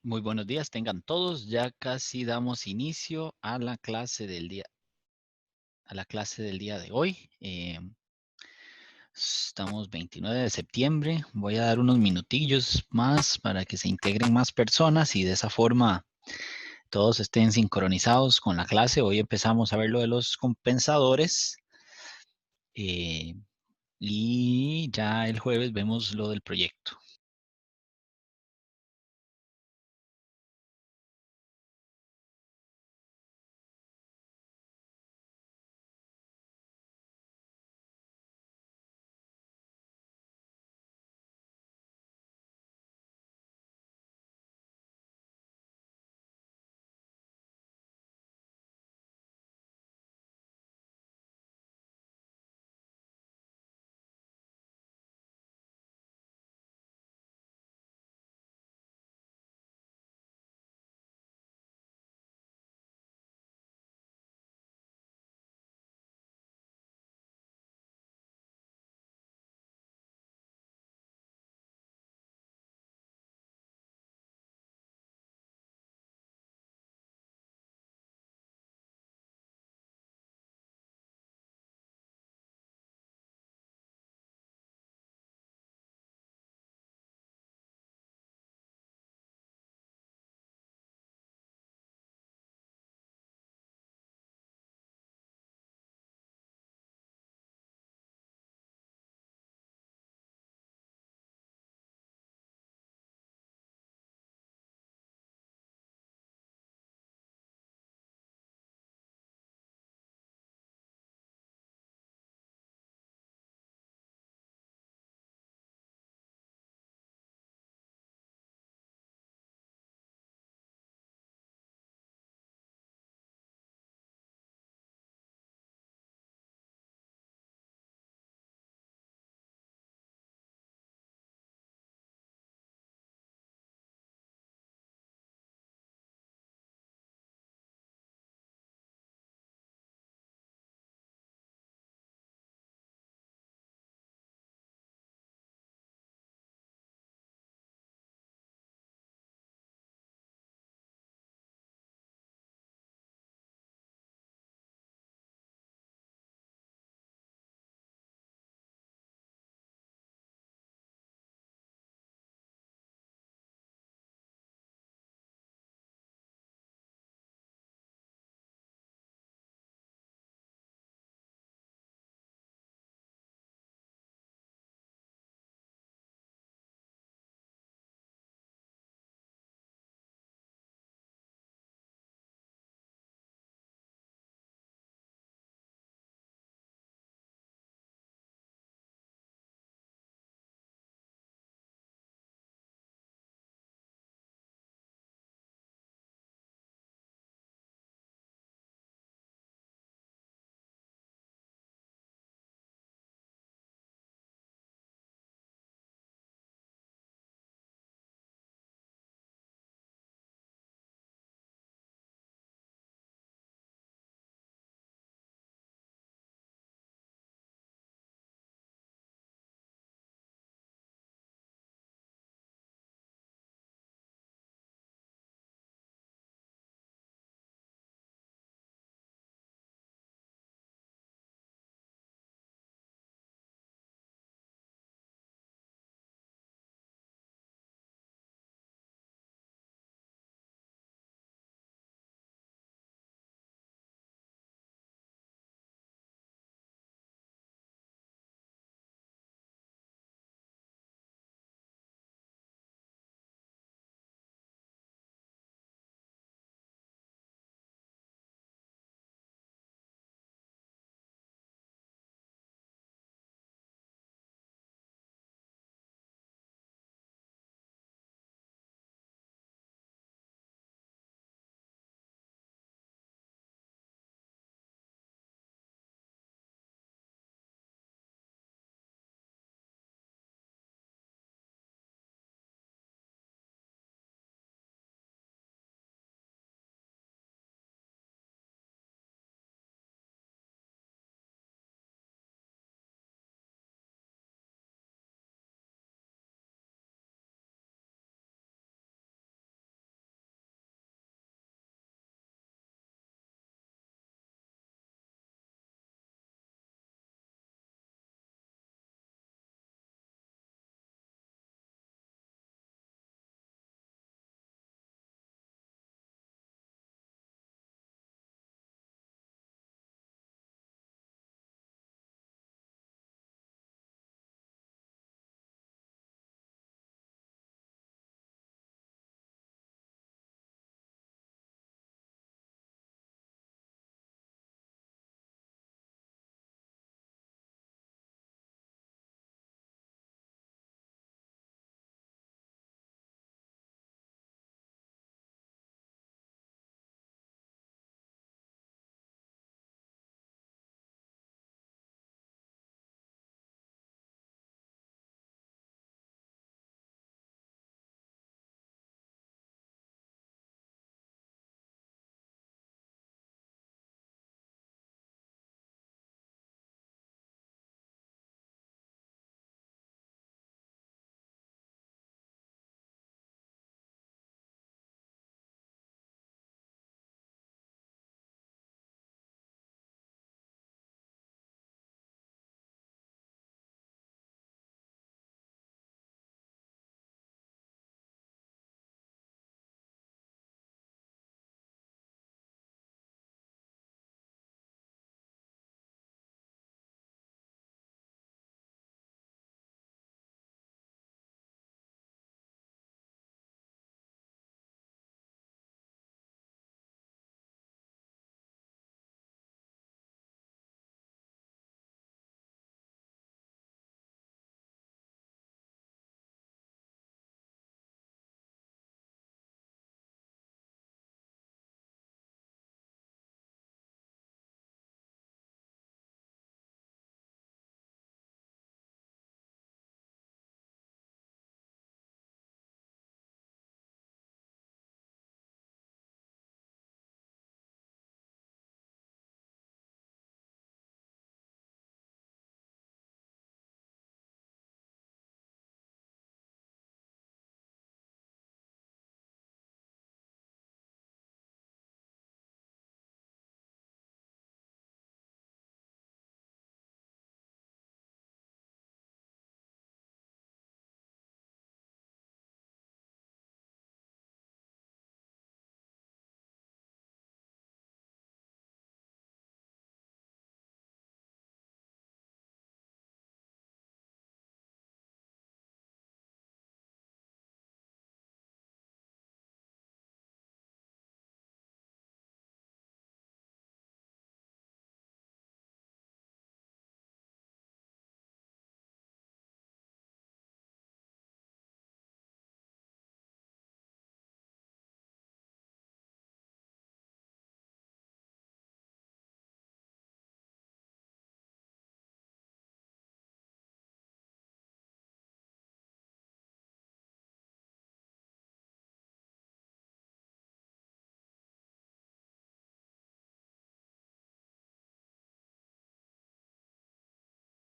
Muy buenos días, tengan todos. Ya casi damos inicio a la clase del día de hoy. Estamos 29 de septiembre. Voy a dar unos minutillos más para que se integren más personas y de esa forma todos estén sincronizados con la clase. Hoy empezamos a ver lo de los compensadores eh, y ya el jueves vemos lo del proyecto.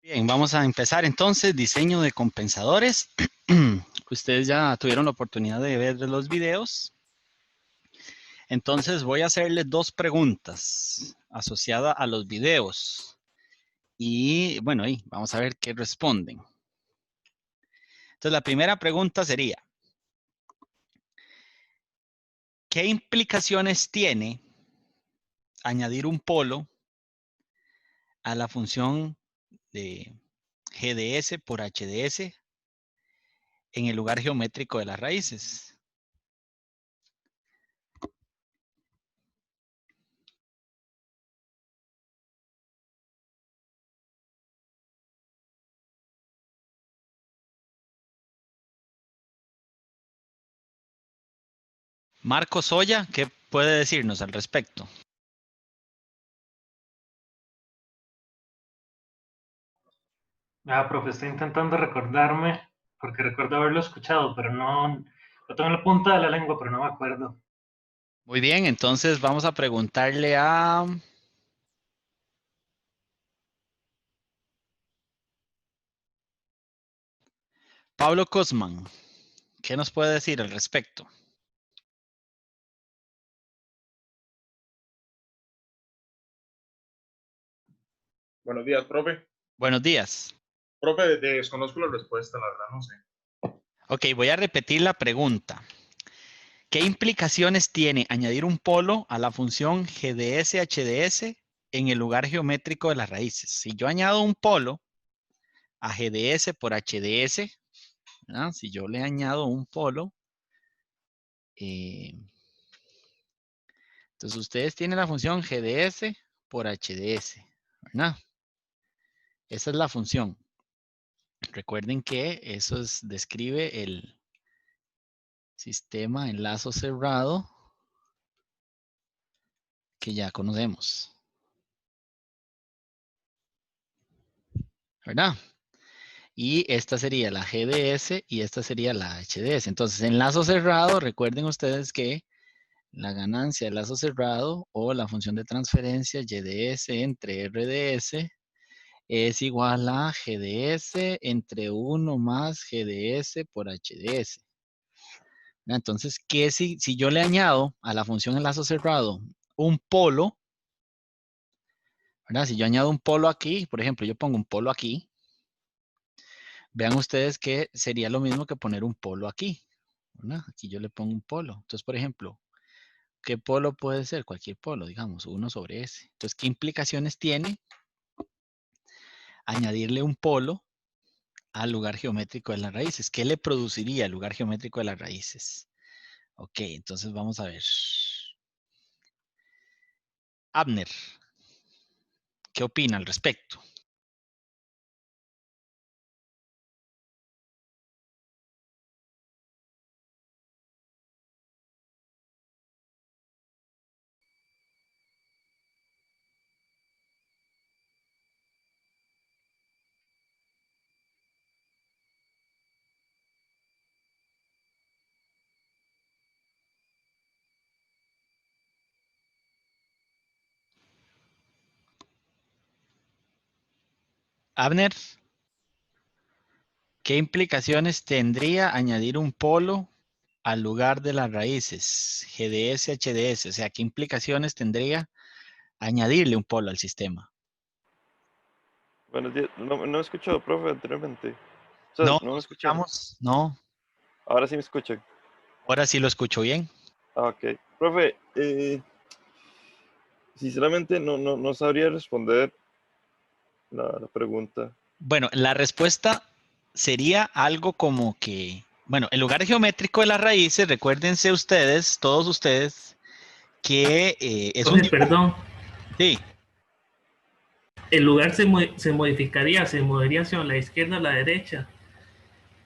Bien, vamos a empezar entonces, diseño de compensadores. Ustedes ya tuvieron la oportunidad de ver los videos. Entonces voy a hacerles dos preguntas asociadas a los videos. Y bueno, ahí vamos a ver qué responden. Entonces la primera pregunta sería, ¿qué implicaciones tiene añadir un polo a la función de GDS por HDS en el lugar geométrico de las raíces? Marco Soya, ¿qué puede decirnos al respecto? Profe, estoy intentando recordarme, porque recuerdo haberlo escuchado, pero no, lo tengo en la punta de la lengua, pero no me acuerdo. Muy bien, entonces vamos a preguntarle a Pablo Cosman. ¿Qué nos puede decir al respecto? Buenos días, profe. Buenos días. Profe, desconozco la respuesta, la verdad, no sé. Ok, voy a repetir la pregunta. ¿Qué implicaciones tiene añadir un polo a la función GDS-HDS en el lugar geométrico de las raíces? Si yo añado un polo a GDS por HDS, ¿verdad? Si yo le añado un polo, entonces ustedes tienen la función GDS por HDS, ¿verdad? Esa es la función. Recuerden que eso describe el sistema en lazo cerrado que ya conocemos, ¿verdad? Y esta sería la GDS y esta sería la HDS. Entonces, en lazo cerrado, recuerden ustedes que la ganancia del lazo cerrado o la función de transferencia YDS entre RDS es igual a GDS entre 1 más GDS por HDS. Entonces, ¿qué si yo le añado a la función en lazo cerrado un polo? ¿Verdad? Si yo añado un polo aquí, por ejemplo, yo pongo un polo aquí, vean ustedes que sería lo mismo que poner un polo aquí, ¿verdad? Aquí yo le pongo un polo. Entonces, por ejemplo, ¿qué polo puede ser? Cualquier polo, digamos, 1 sobre S. Entonces, ¿qué implicaciones tiene añadirle un polo al lugar geométrico de las raíces? ¿Qué le produciría el lugar geométrico de las raíces? Ok, entonces vamos a ver. Abner, ¿qué opina al respecto? Abner, ¿qué implicaciones tendría añadir un polo al lugar de las raíces? GDS, HDS. O sea, ¿qué implicaciones tendría añadirle un polo al sistema? Buenos días. No, no he escuchado, profe, anteriormente. O sea, No, no no me escucharon. escuchamos. No, Ahora sí me escuchan. ahora sí lo escucho bien. Ah, ok. Profe, sinceramente no sabría responder la pregunta. Bueno, la respuesta sería algo como que, bueno, el lugar geométrico de las raíces, recuérdense ustedes, todos ustedes, que es un Profe, dibujo. perdón, Sí, el lugar se modificaría, se movería hacia la izquierda o la derecha.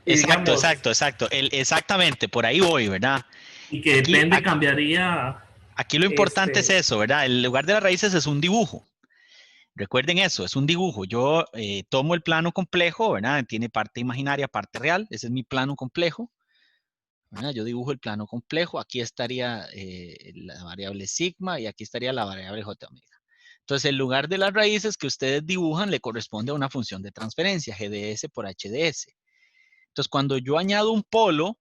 Y exacto, digamos, exacto, exacto. Exactamente, por ahí voy, ¿verdad? y que Aquí, depende, cambiaría, aquí lo importante es este, eso, ¿verdad? El lugar de las raíces es un dibujo. Recuerden eso, es un dibujo. Yo tomo el plano complejo, ¿verdad? Tiene parte imaginaria, parte real. Ese es mi plano complejo, ¿verdad? Yo dibujo el plano complejo. Aquí estaría la variable sigma y aquí estaría la variable j omega. Entonces, el lugar de las raíces que ustedes dibujan le corresponde a una función de transferencia, GDS por HDS. Entonces, cuando yo añado un polo,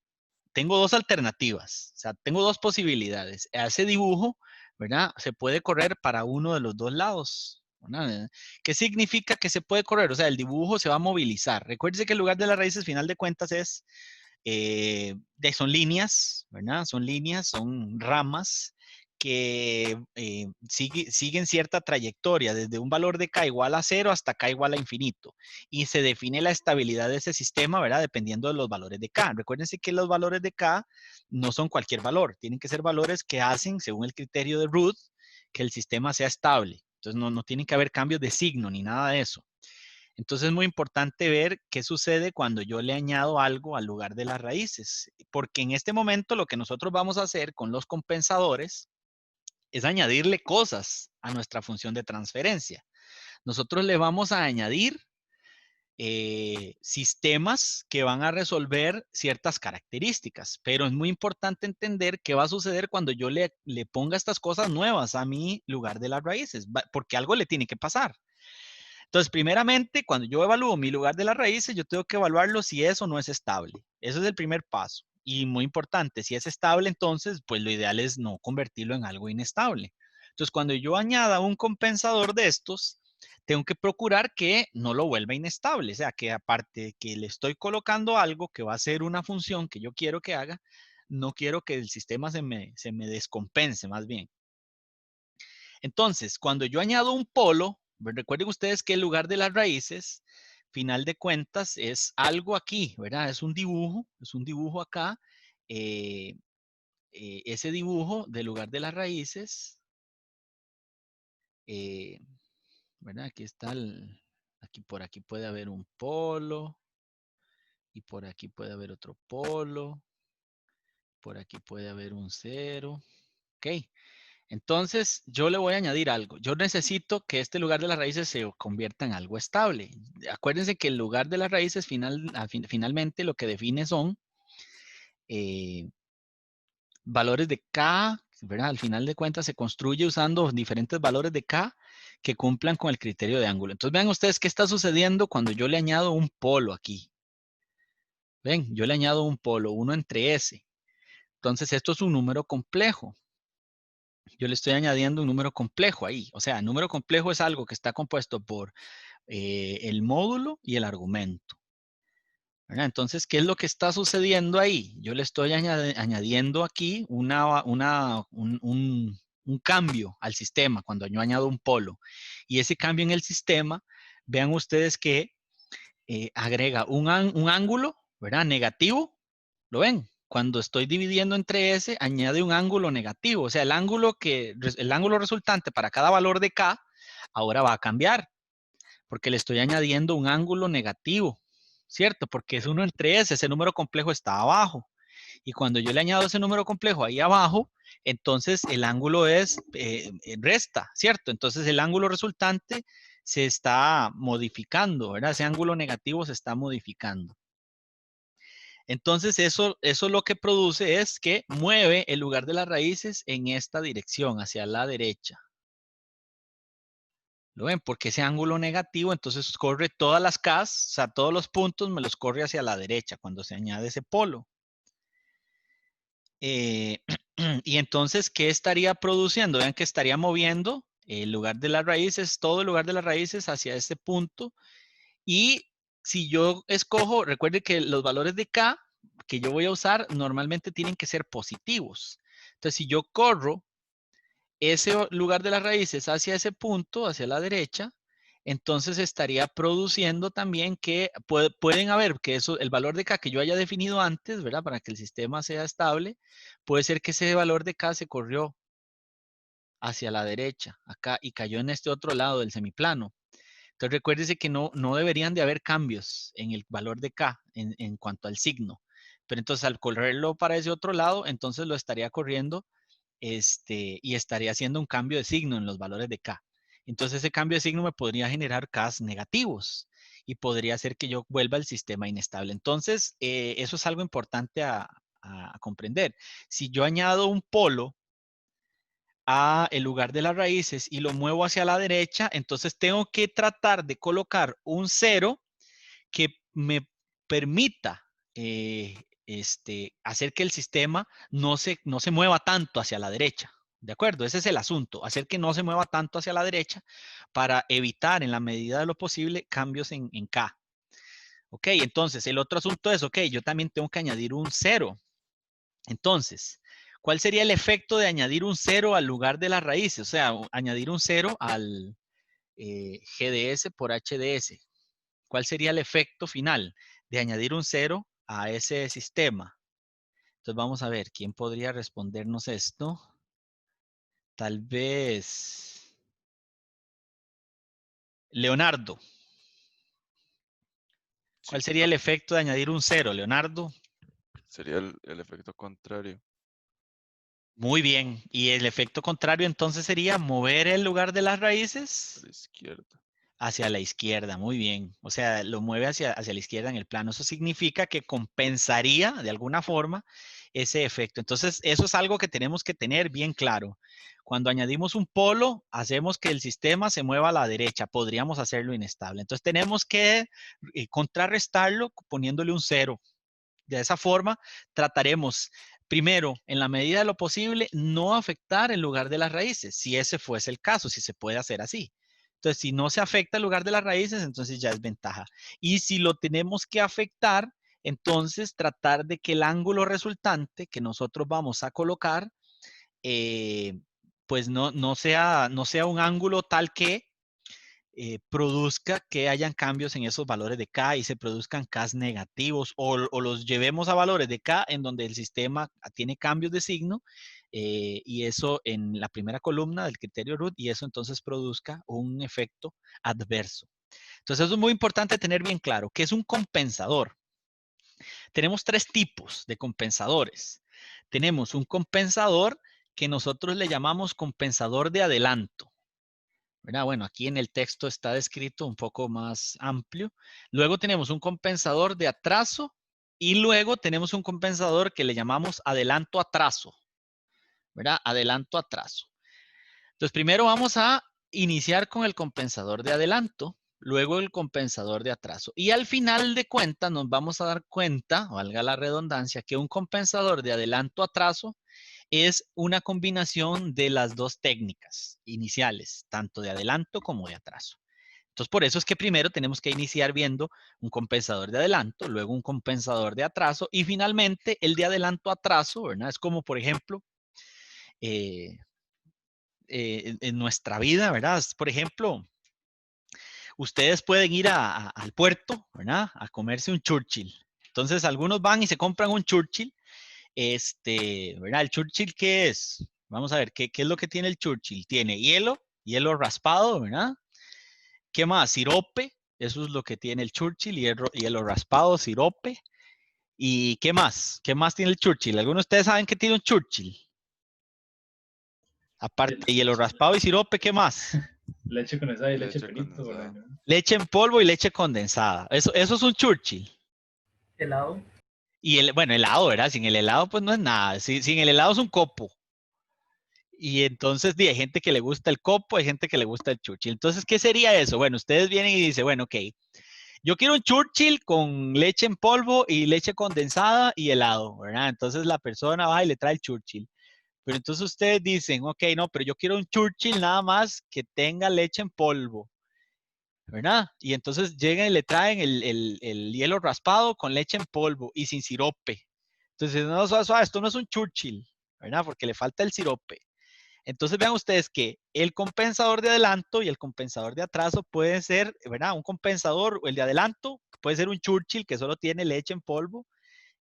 tengo dos alternativas, o sea, tengo dos posibilidades. A ese dibujo, ¿verdad? Se puede correr para uno de los dos lados, ¿verdad? ¿Qué significa que se puede correr? O sea, el dibujo se va a movilizar. Recuérdense que el lugar de las raíces, final de cuentas, es, son líneas, ¿verdad? Son líneas, son ramas que siguen cierta trayectoria, desde un valor de K igual a 0 hasta K igual a infinito. Y se define la estabilidad de ese sistema, ¿verdad? Dependiendo de los valores de K. Recuérdense que los valores de K no son cualquier valor, tienen que ser valores que hacen, según el criterio de Ruth, que el sistema sea estable. Entonces no tienen que haber cambios de signo ni nada de eso. Entonces es muy importante ver qué sucede cuando yo le añado algo al lugar de las raíces, porque en este momento lo que nosotros vamos a hacer con los compensadores es añadirle cosas a nuestra función de transferencia. Nosotros le vamos a añadir sistemas que van a resolver ciertas características, pero es muy importante entender qué va a suceder cuando yo le ponga estas cosas nuevas a mi lugar de las raíces, porque algo le tiene que pasar. Entonces, primeramente, cuando yo evalúo mi lugar de las raíces, yo tengo que evaluarlo si es o no es estable. Eso es el primer paso. Y muy importante, si es estable, entonces, pues lo ideal es no convertirlo en algo inestable. Entonces, cuando yo añada un compensador de estos, tengo que procurar que no lo vuelva inestable. O sea, que aparte de que le estoy colocando algo que va a ser una función que yo quiero que haga, no quiero que el sistema se me descompense más bien. Entonces, cuando yo añado un polo, recuerden ustedes que el lugar de las raíces, final de cuentas, es algo aquí, ¿verdad? Es un dibujo acá. eh, ese dibujo del lugar de las raíces, eh, ¿verdad? Aquí está por aquí puede haber un polo, y por aquí puede haber otro polo, por aquí puede haber un 0, ¿ok? Entonces, yo le voy a añadir algo. Yo necesito que este lugar de las raíces se convierta en algo estable. Acuérdense que el lugar de las raíces finalmente lo que define son valores de K, ¿verdad? Al final de cuentas se construye usando diferentes valores de K que cumplan con el criterio de ángulo. Entonces, vean ustedes qué está sucediendo cuando yo le añado un polo aquí. Ven, yo le añado un polo, 1 entre S. Entonces, esto es un número complejo. Yo le estoy añadiendo un número complejo ahí. O sea, el número complejo es algo que está compuesto por el módulo y el argumento, ¿verdad? Entonces, ¿qué es lo que está sucediendo ahí? Yo le estoy añadiendo aquí un cambio al sistema cuando yo añado un polo. Y ese cambio en el sistema, vean ustedes que agrega un ángulo, ¿verdad? Negativo. ¿Lo ven? Cuando estoy dividiendo entre S, añade un ángulo negativo. O sea, el ángulo resultante para cada valor de K ahora va a cambiar, porque le estoy añadiendo un ángulo negativo, ¿cierto? Porque es 1 entre S, ese número complejo está abajo. Y cuando yo le añado ese número complejo ahí abajo, entonces el ángulo es resta, ¿cierto? Entonces el ángulo resultante se está modificando, ¿verdad? Ese ángulo negativo se está modificando. Entonces eso lo que produce es que mueve el lugar de las raíces en esta dirección, hacia la derecha. ¿Lo ven? Porque ese ángulo negativo, entonces corre todas las Ks, o sea, todos los puntos me los corre hacia la derecha cuando se añade ese polo. Y entonces, ¿qué estaría produciendo? Vean que estaría moviendo el lugar de las raíces, todo el lugar de las raíces hacia este punto. Y si yo escojo, recuerde que los valores de K que yo voy a usar normalmente tienen que ser positivos. Entonces, si yo corro ese lugar de las raíces hacia ese punto, hacia la derecha, entonces estaría produciendo también que pueden haber que eso, el valor de K que yo haya definido antes, ¿verdad? Para que el sistema sea estable, puede ser que ese valor de K se corrió hacia la derecha, acá, y cayó en este otro lado del semiplano. Entonces recuérdese que no deberían de haber cambios en el valor de K en cuanto al signo. Pero entonces al correrlo para ese otro lado, entonces lo estaría corriendo y estaría haciendo un cambio de signo en los valores de K. Entonces ese cambio de signo me podría generar Ks negativos y podría hacer que yo vuelva el sistema inestable. Entonces eso es algo importante a comprender. Si yo añado un polo a el lugar de las raíces y lo muevo hacia la derecha, entonces tengo que tratar de colocar un 0 que me permita hacer que el sistema no se mueva tanto hacia la derecha. ¿De acuerdo? Ese es el asunto, hacer que no se mueva tanto hacia la derecha para evitar en la medida de lo posible cambios en K. Ok, entonces el otro asunto es, ok, yo también tengo que añadir un 0. Entonces, ¿cuál sería el efecto de añadir un 0 al lugar de las raíces? O sea, añadir un 0 al GDS por HDS. ¿Cuál sería el efecto final de añadir un 0 a ese sistema? Entonces vamos a ver, ¿quién podría respondernos esto? Tal vez Leonardo. Sí, ¿Cuál sería el efecto de añadir un 0, Leonardo? sería el efecto contrario. Muy bien. Y el efecto contrario entonces sería mover el lugar de las A raíces la izquierda. hacia la izquierda. Muy bien. O sea, lo mueve hacia la izquierda en el plano. Eso significa que compensaría de alguna forma ese efecto. Entonces, eso es algo que tenemos que tener bien claro. Cuando añadimos un polo, hacemos que el sistema se mueva a la derecha. Podríamos hacerlo inestable. Entonces, tenemos que contrarrestarlo poniéndole un 0. De esa forma, trataremos, primero, en la medida de lo posible, no afectar el lugar de las raíces, si ese fuese el caso, si se puede hacer así. Entonces, si no se afecta el lugar de las raíces, entonces ya es ventaja. Y si lo tenemos que afectar, entonces tratar de que el ángulo resultante que nosotros vamos a colocar, pues no sea un ángulo tal que produzca que hayan cambios en esos valores de K y se produzcan Ks negativos o los llevemos a valores de K en donde el sistema tiene cambios de signo y eso en la primera columna del criterio root y eso entonces produzca un efecto adverso. Entonces eso es muy importante tener bien claro que es un compensador. Tenemos 3 tipos de compensadores. Tenemos un compensador que nosotros le llamamos compensador de adelanto. ¿Verdad? Bueno, aquí en el texto está descrito un poco más amplio. Luego tenemos un compensador de atraso y luego tenemos un compensador que le llamamos adelanto atraso. ¿Verdad? Adelanto atraso. Entonces, primero vamos a iniciar con el compensador de adelanto, luego el compensador de atraso. Y al final de cuentas nos vamos a dar cuenta, valga la redundancia, que un compensador de adelanto atraso es una combinación de las dos técnicas iniciales, tanto de adelanto como de atraso. Entonces, por eso es que primero tenemos que iniciar viendo un compensador de adelanto, luego un compensador de atraso y finalmente el de adelanto atraso, ¿verdad? Es como, por ejemplo, en nuestra vida, ¿verdad? Por ejemplo, ustedes pueden ir al puerto, ¿verdad? A comerse un Churchill. Entonces, algunos van y se compran un Churchill. ¿Verdad? ¿El Churchill qué es? Vamos a ver, ¿qué es lo que tiene el Churchill? Tiene hielo raspado, ¿verdad? ¿Qué más? Sirope, eso es lo que tiene el Churchill, hielo raspado, sirope. ¿Y qué más? ¿Qué más tiene el Churchill? ¿Algunos de ustedes saben que tiene un Churchill? Aparte de hielo raspado y sirope, ¿qué más? Leche condensada y leche Leche pelito. condensada. ¿verdad? Leche en polvo y leche condensada. Eso es un Churchill. Helado. Y bueno, helado, ¿verdad? Sin el helado, pues no es nada. Sin el helado es un copo. Y entonces hay gente que le gusta el copo, hay gente que le gusta el Churchill. Entonces, ¿qué sería eso? Bueno, ustedes vienen y dicen, bueno, ok, yo quiero un Churchill con leche en polvo y leche condensada y helado, ¿verdad? Entonces la persona va y le trae el Churchill. Pero entonces ustedes dicen, ok, no, pero yo quiero un Churchill nada más que tenga leche en polvo, ¿verdad? Y entonces llegan y le traen el hielo raspado con leche en polvo y sin sirope. Entonces, no, suave, esto no es un Churchill, ¿verdad? Porque le falta el sirope. Entonces vean ustedes que el compensador de adelanto y el compensador de atraso pueden ser, ¿verdad? Un compensador, el de adelanto puede ser un Churchill que solo tiene leche en polvo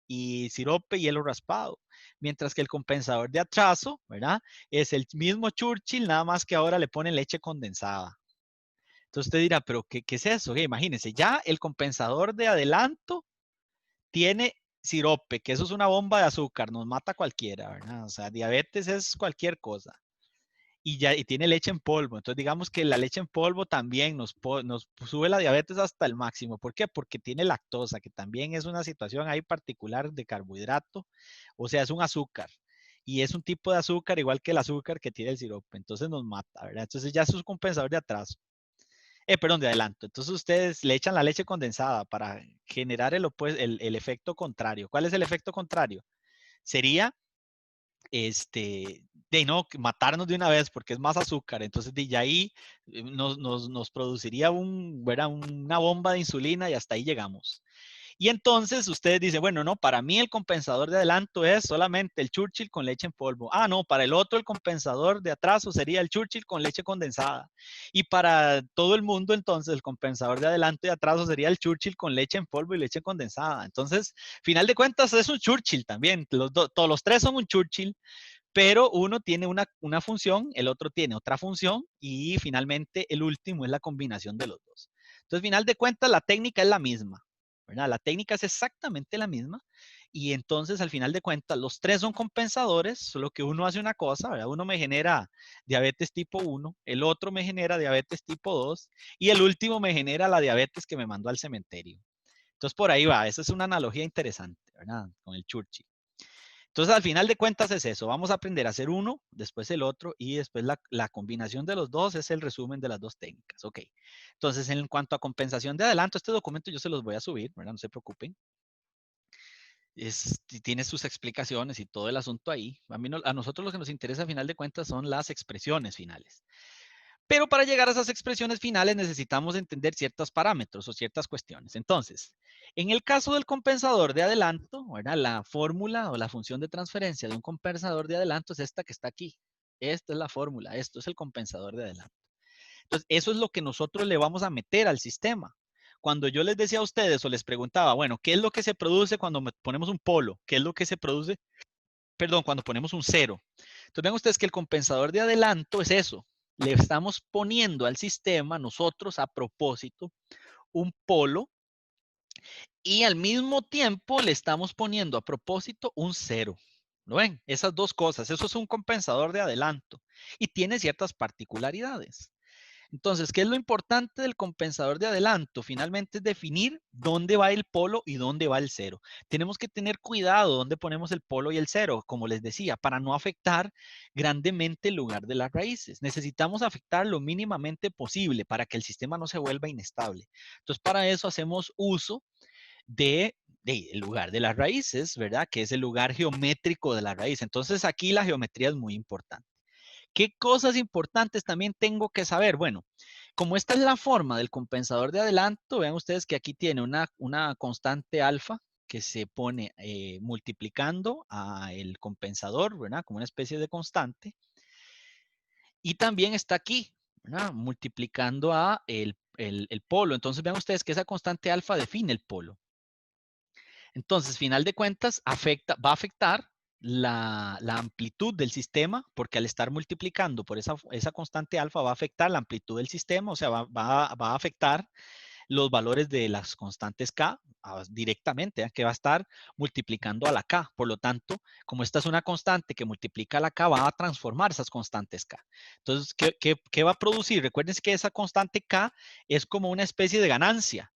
y sirope y hielo raspado. Mientras que el compensador de atraso, ¿verdad? Es el mismo Churchill, nada más que ahora le ponen leche condensada. Entonces usted dirá, ¿pero qué es eso? Imagínense, ya el compensador de adelanto tiene sirope, que eso es una bomba de azúcar, nos mata cualquiera, ¿verdad? O sea, diabetes es cualquier cosa y tiene leche en polvo. Entonces, digamos que la leche en polvo también nos sube la diabetes hasta el máximo. ¿Por qué? Porque tiene lactosa, que también es una situación ahí particular de carbohidrato, o sea, es un azúcar. y es un tipo de azúcar igual que el azúcar que tiene el sirope, entonces nos mata, ¿verdad? Entonces ya eso es un compensador de atraso. Perdón, de adelanto. Entonces ustedes le echan la leche condensada para generar el efecto contrario. ¿Cuál es el efecto contrario? Sería de no matarnos de una vez porque es más azúcar. Entonces de ahí nos produciría una bomba de insulina y hasta ahí llegamos. Y entonces ustedes dicen, bueno, no, para mí el compensador de adelanto es solamente el Churchill con leche en polvo. Ah, no, para el otro el compensador de atraso sería el Churchill con leche condensada. Y para todo el mundo entonces el compensador de adelanto y atraso sería el Churchill con leche en polvo y leche condensada. Entonces, final de cuentas es un Churchill también. Todos los tres son un Churchill, pero uno tiene una función, el otro tiene otra función y finalmente el último es la combinación de los dos. Entonces, final de cuentas, la técnica es la misma, ¿verdad? La técnica es exactamente la misma y entonces, al final de cuentas, los tres son compensadores, solo que uno hace una cosa, ¿verdad? Uno me genera diabetes tipo 1, el otro me genera diabetes tipo 2 y el último me genera la diabetes que me mandó al cementerio. Entonces, por ahí va, esa es una analogía interesante, ¿verdad? Con el Churchill. Entonces, al final de cuentas es eso. Vamos a aprender a hacer uno, después el otro y después la combinación de los dos es el resumen de las dos técnicas. Ok. Entonces, en cuanto a compensación de adelanto, este documento yo se los voy a subir, ¿verdad? No se preocupen. Tiene sus explicaciones y todo el asunto ahí. A nosotros lo que nos interesa, a final de cuentas, son las expresiones finales. Pero para llegar a esas expresiones finales necesitamos entender ciertos parámetros o ciertas cuestiones. Entonces, en el caso del compensador de adelanto, ¿verdad? La fórmula o la función de transferencia de un compensador de adelanto es esta que está aquí. Esta es la fórmula, esto es el compensador de adelanto. Entonces, eso es lo que nosotros le vamos a meter al sistema. Cuando yo les decía a ustedes o les preguntaba, bueno, ¿qué es lo que se produce cuando ponemos un polo? ¿Qué es lo que se produce? Perdón, cuando ponemos un cero. Entonces, vean ustedes que el compensador de adelanto es eso. Le estamos poniendo al sistema, nosotros a propósito, un polo y al mismo tiempo le estamos poniendo a propósito un cero. ¿Lo ven? Esas dos cosas. Eso es un compensador de adelanto y tiene ciertas particularidades. Entonces, ¿qué es lo importante del compensador de adelanto? Finalmente es definir dónde va el polo y dónde va el cero. Tenemos que tener cuidado dónde ponemos el polo y el cero, como les decía, para no afectar grandemente el lugar de las raíces. Necesitamos afectar lo mínimamente posible para que el sistema no se vuelva inestable. Entonces, para eso hacemos uso de el lugar de las raíces, ¿verdad? Que es el lugar geométrico de la raíz. Entonces, aquí la geometría es muy importante. ¿Qué cosas importantes también tengo que saber? Bueno, como esta es la forma del compensador de adelanto, vean ustedes que aquí tiene una constante alfa que se pone multiplicando a el compensador, ¿verdad? Como una especie de constante. Y también está aquí, ¿verdad? Multiplicando a el polo. Entonces vean ustedes que esa constante alfa define el polo. Entonces, final de cuentas, va a afectar la amplitud del sistema, porque al estar multiplicando por esa constante alfa va a afectar la amplitud del sistema, o sea, va a afectar los valores de las constantes K directamente, que va a estar multiplicando a la K. Por lo tanto, como esta es una constante que multiplica a la K, va a transformar esas constantes K. Entonces, ¿qué va a producir? Recuerden que esa constante K es como una especie de ganancia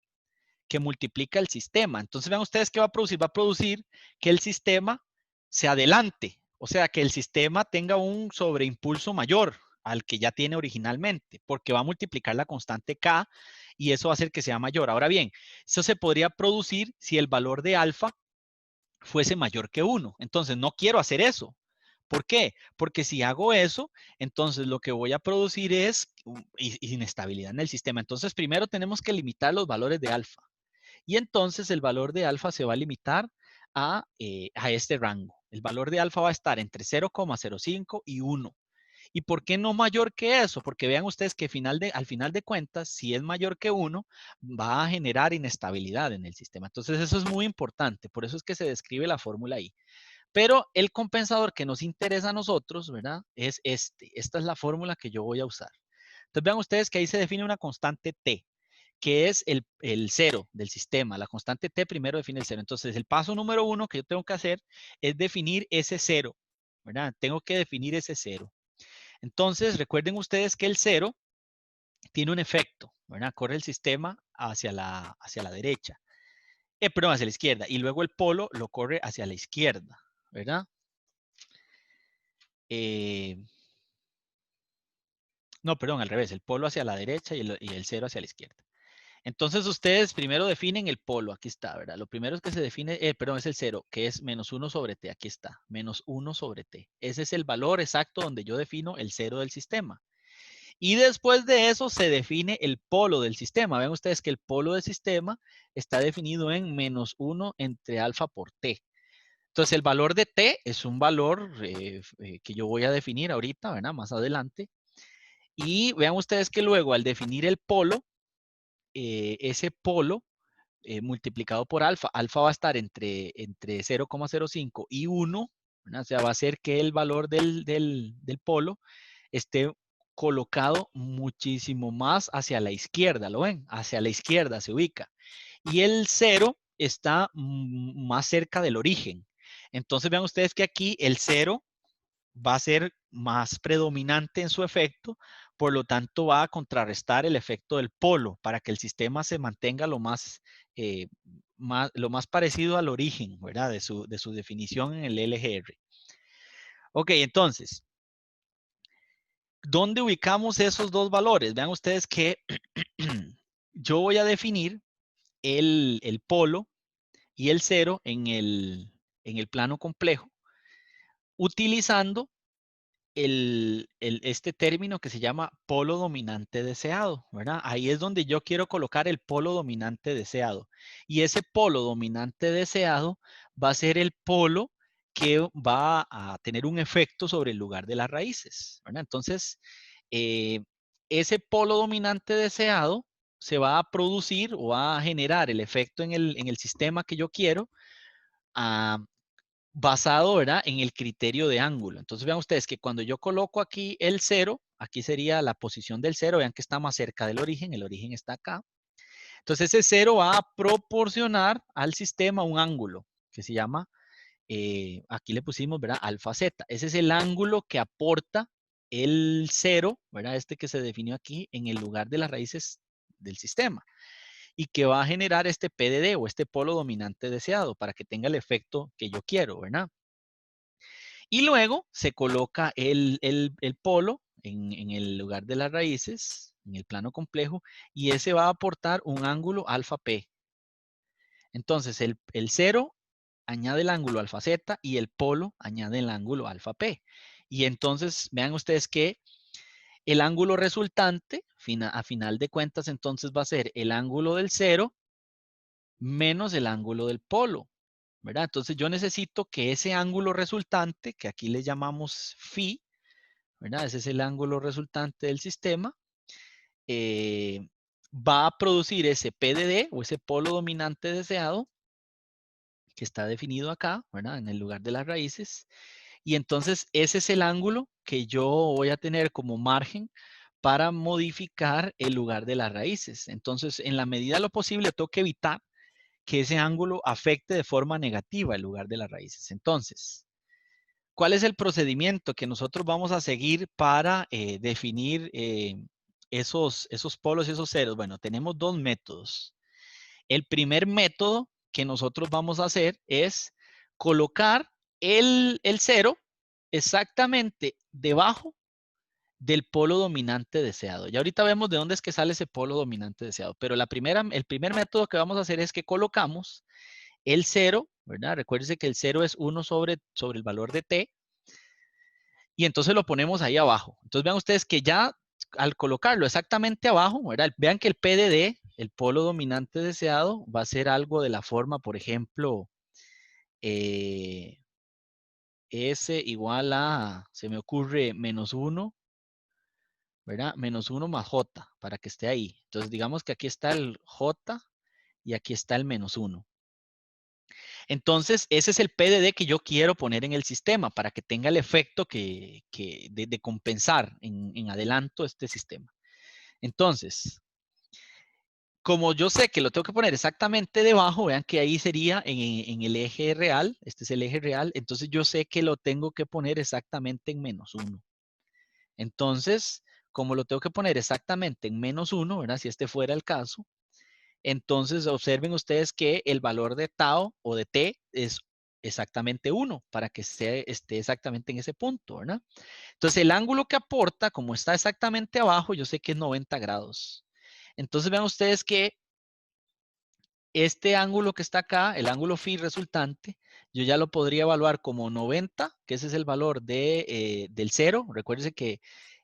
que multiplica el sistema. Entonces, vean ustedes qué va a producir. Va a producir que el sistema se adelante, o sea, que el sistema tenga un sobreimpulso mayor al que ya tiene originalmente, porque va a multiplicar la constante K y eso va a hacer que sea mayor. Ahora bien, eso se podría producir si el valor de alfa fuese mayor que 1. Entonces, no quiero hacer eso. ¿Por qué? Porque si hago eso, entonces lo que voy a producir es inestabilidad en el sistema. Entonces, primero tenemos que limitar los valores de alfa. Y entonces el valor de alfa se va a limitar a este rango. El valor de alfa va a estar entre 0,05 y 1. ¿Y por qué no mayor que eso? Porque vean ustedes que al final de cuentas, si es mayor que 1, va a generar inestabilidad en el sistema. Entonces eso es muy importante. Por eso es que se describe la fórmula ahí. Pero el compensador que nos interesa a nosotros, ¿verdad? Es este. Esta es la fórmula que yo voy a usar. Entonces vean ustedes que ahí se define una constante T, que es el cero del sistema. La constante T primero define el cero. Entonces, el paso número 1 que yo tengo que hacer es definir ese cero, ¿verdad? Tengo que definir ese cero. Entonces, recuerden ustedes que el cero tiene un efecto, ¿verdad? Corre el sistema hacia la derecha, perdón, hacia la izquierda, y luego el polo lo corre hacia la izquierda, ¿verdad? no, perdón, al revés, el polo hacia la derecha y el 0 hacia la izquierda. Entonces ustedes primero definen el polo, aquí está, ¿verdad? Lo primero es que se define, perdón, es el 0, que es menos 1 sobre t, aquí está, menos 1 sobre t. Ese es el valor exacto donde yo defino el 0 del sistema. Y después de eso se define el polo del sistema. Ven ustedes que el polo del sistema está definido en menos 1 entre alfa por t. Entonces el valor de t es un valor que yo voy a definir ahorita, ¿verdad? Más adelante. Y vean ustedes que luego al definir el polo, ese polo multiplicado por alfa, alfa va a estar entre 0,05 y 1, ¿verdad? O sea, va a ser que el valor del polo esté colocado muchísimo más hacia la izquierda, ¿lo ven? Hacia la izquierda se ubica. Y el 0 está más cerca del origen. Entonces vean ustedes que aquí el 0 va a ser más predominante en su efecto, por lo tanto va a contrarrestar el efecto del polo para que el sistema se mantenga lo más parecido al origen, ¿verdad? De su definición en el LGR. Ok, entonces, ¿dónde ubicamos esos dos valores? Vean ustedes que yo voy a definir el polo y el 0 en el plano complejo utilizando este término que se llama polo dominante deseado, ¿verdad? Ahí es donde yo quiero colocar el polo dominante deseado. Y ese polo dominante deseado va a ser el polo que va a tener un efecto sobre el lugar de las raíces, ¿verdad? Entonces, ese polo dominante deseado se va a producir o va a generar el efecto en el sistema que yo quiero, basado, ¿verdad?, en el criterio de ángulo. Entonces vean ustedes que cuando yo coloco aquí el 0, aquí sería la posición del 0, vean que está más cerca del origen, el origen está acá. Entonces ese 0 va a proporcionar al sistema un ángulo que se llama, aquí le pusimos, ¿verdad?, alfa z. Ese es el ángulo que aporta el 0, ¿verdad?, este que se definió aquí en el lugar de las raíces del sistema, y que va a generar este PDD o este polo dominante deseado para que tenga el efecto que yo quiero, ¿verdad? Y luego se coloca el polo en el lugar de las raíces, en el plano complejo, y ese va a aportar un ángulo alfa P. Entonces el 0 añade el ángulo alfa Z y el polo añade el ángulo alfa P. Y entonces vean ustedes que el ángulo resultante, a final de cuentas, entonces va a ser el ángulo del 0 menos el ángulo del polo, ¿verdad? Entonces yo necesito que ese ángulo resultante, que aquí le llamamos phi, ¿verdad? Ese es el ángulo resultante del sistema, va a producir ese PDD o ese polo dominante deseado, que está definido acá, ¿verdad?, en el lugar de las raíces. Y entonces ese es el ángulo que yo voy a tener como margen para modificar el lugar de las raíces. Entonces, en la medida de lo posible, tengo que evitar que ese ángulo afecte de forma negativa el lugar de las raíces. Entonces, ¿cuál es el procedimiento que nosotros vamos a seguir para definir esos polos y esos ceros? Bueno, tenemos dos métodos. El primer método que nosotros vamos a hacer es colocar el 0 exactamente debajo del polo dominante deseado. Y ahorita vemos de dónde es que sale ese polo dominante deseado. Pero el primer método que vamos a hacer es que colocamos el 0, ¿verdad? Recuérdense que el 0 es 1 sobre el valor de t. Y entonces lo ponemos ahí abajo. Entonces vean ustedes que ya al colocarlo exactamente abajo, ¿verdad? Vean que el PDD, el polo dominante deseado, va a ser algo de la forma, por ejemplo, S igual a, se me ocurre, menos 1, ¿verdad? Menos 1 más J, para que esté ahí. Entonces digamos que aquí está el J y aquí está el menos 1. Entonces, ese es el PDD que yo quiero poner en el sistema para que tenga el efecto de compensar en adelanto este sistema. Entonces, como yo sé que lo tengo que poner exactamente debajo, vean que ahí sería en el eje real, este es el eje real, entonces yo sé que lo tengo que poner exactamente en menos 1. Entonces, como lo tengo que poner exactamente en menos 1, ¿verdad? Si este fuera el caso, entonces observen ustedes que el valor de tau o de t es exactamente 1 para que esté exactamente en ese punto, ¿verdad? Entonces, el ángulo que aporta, como está exactamente abajo, yo sé que es 90 grados. Entonces, vean ustedes que este ángulo que está acá, el ángulo phi resultante, yo ya lo podría evaluar como 90, que ese es el valor del 0. Recuérdense que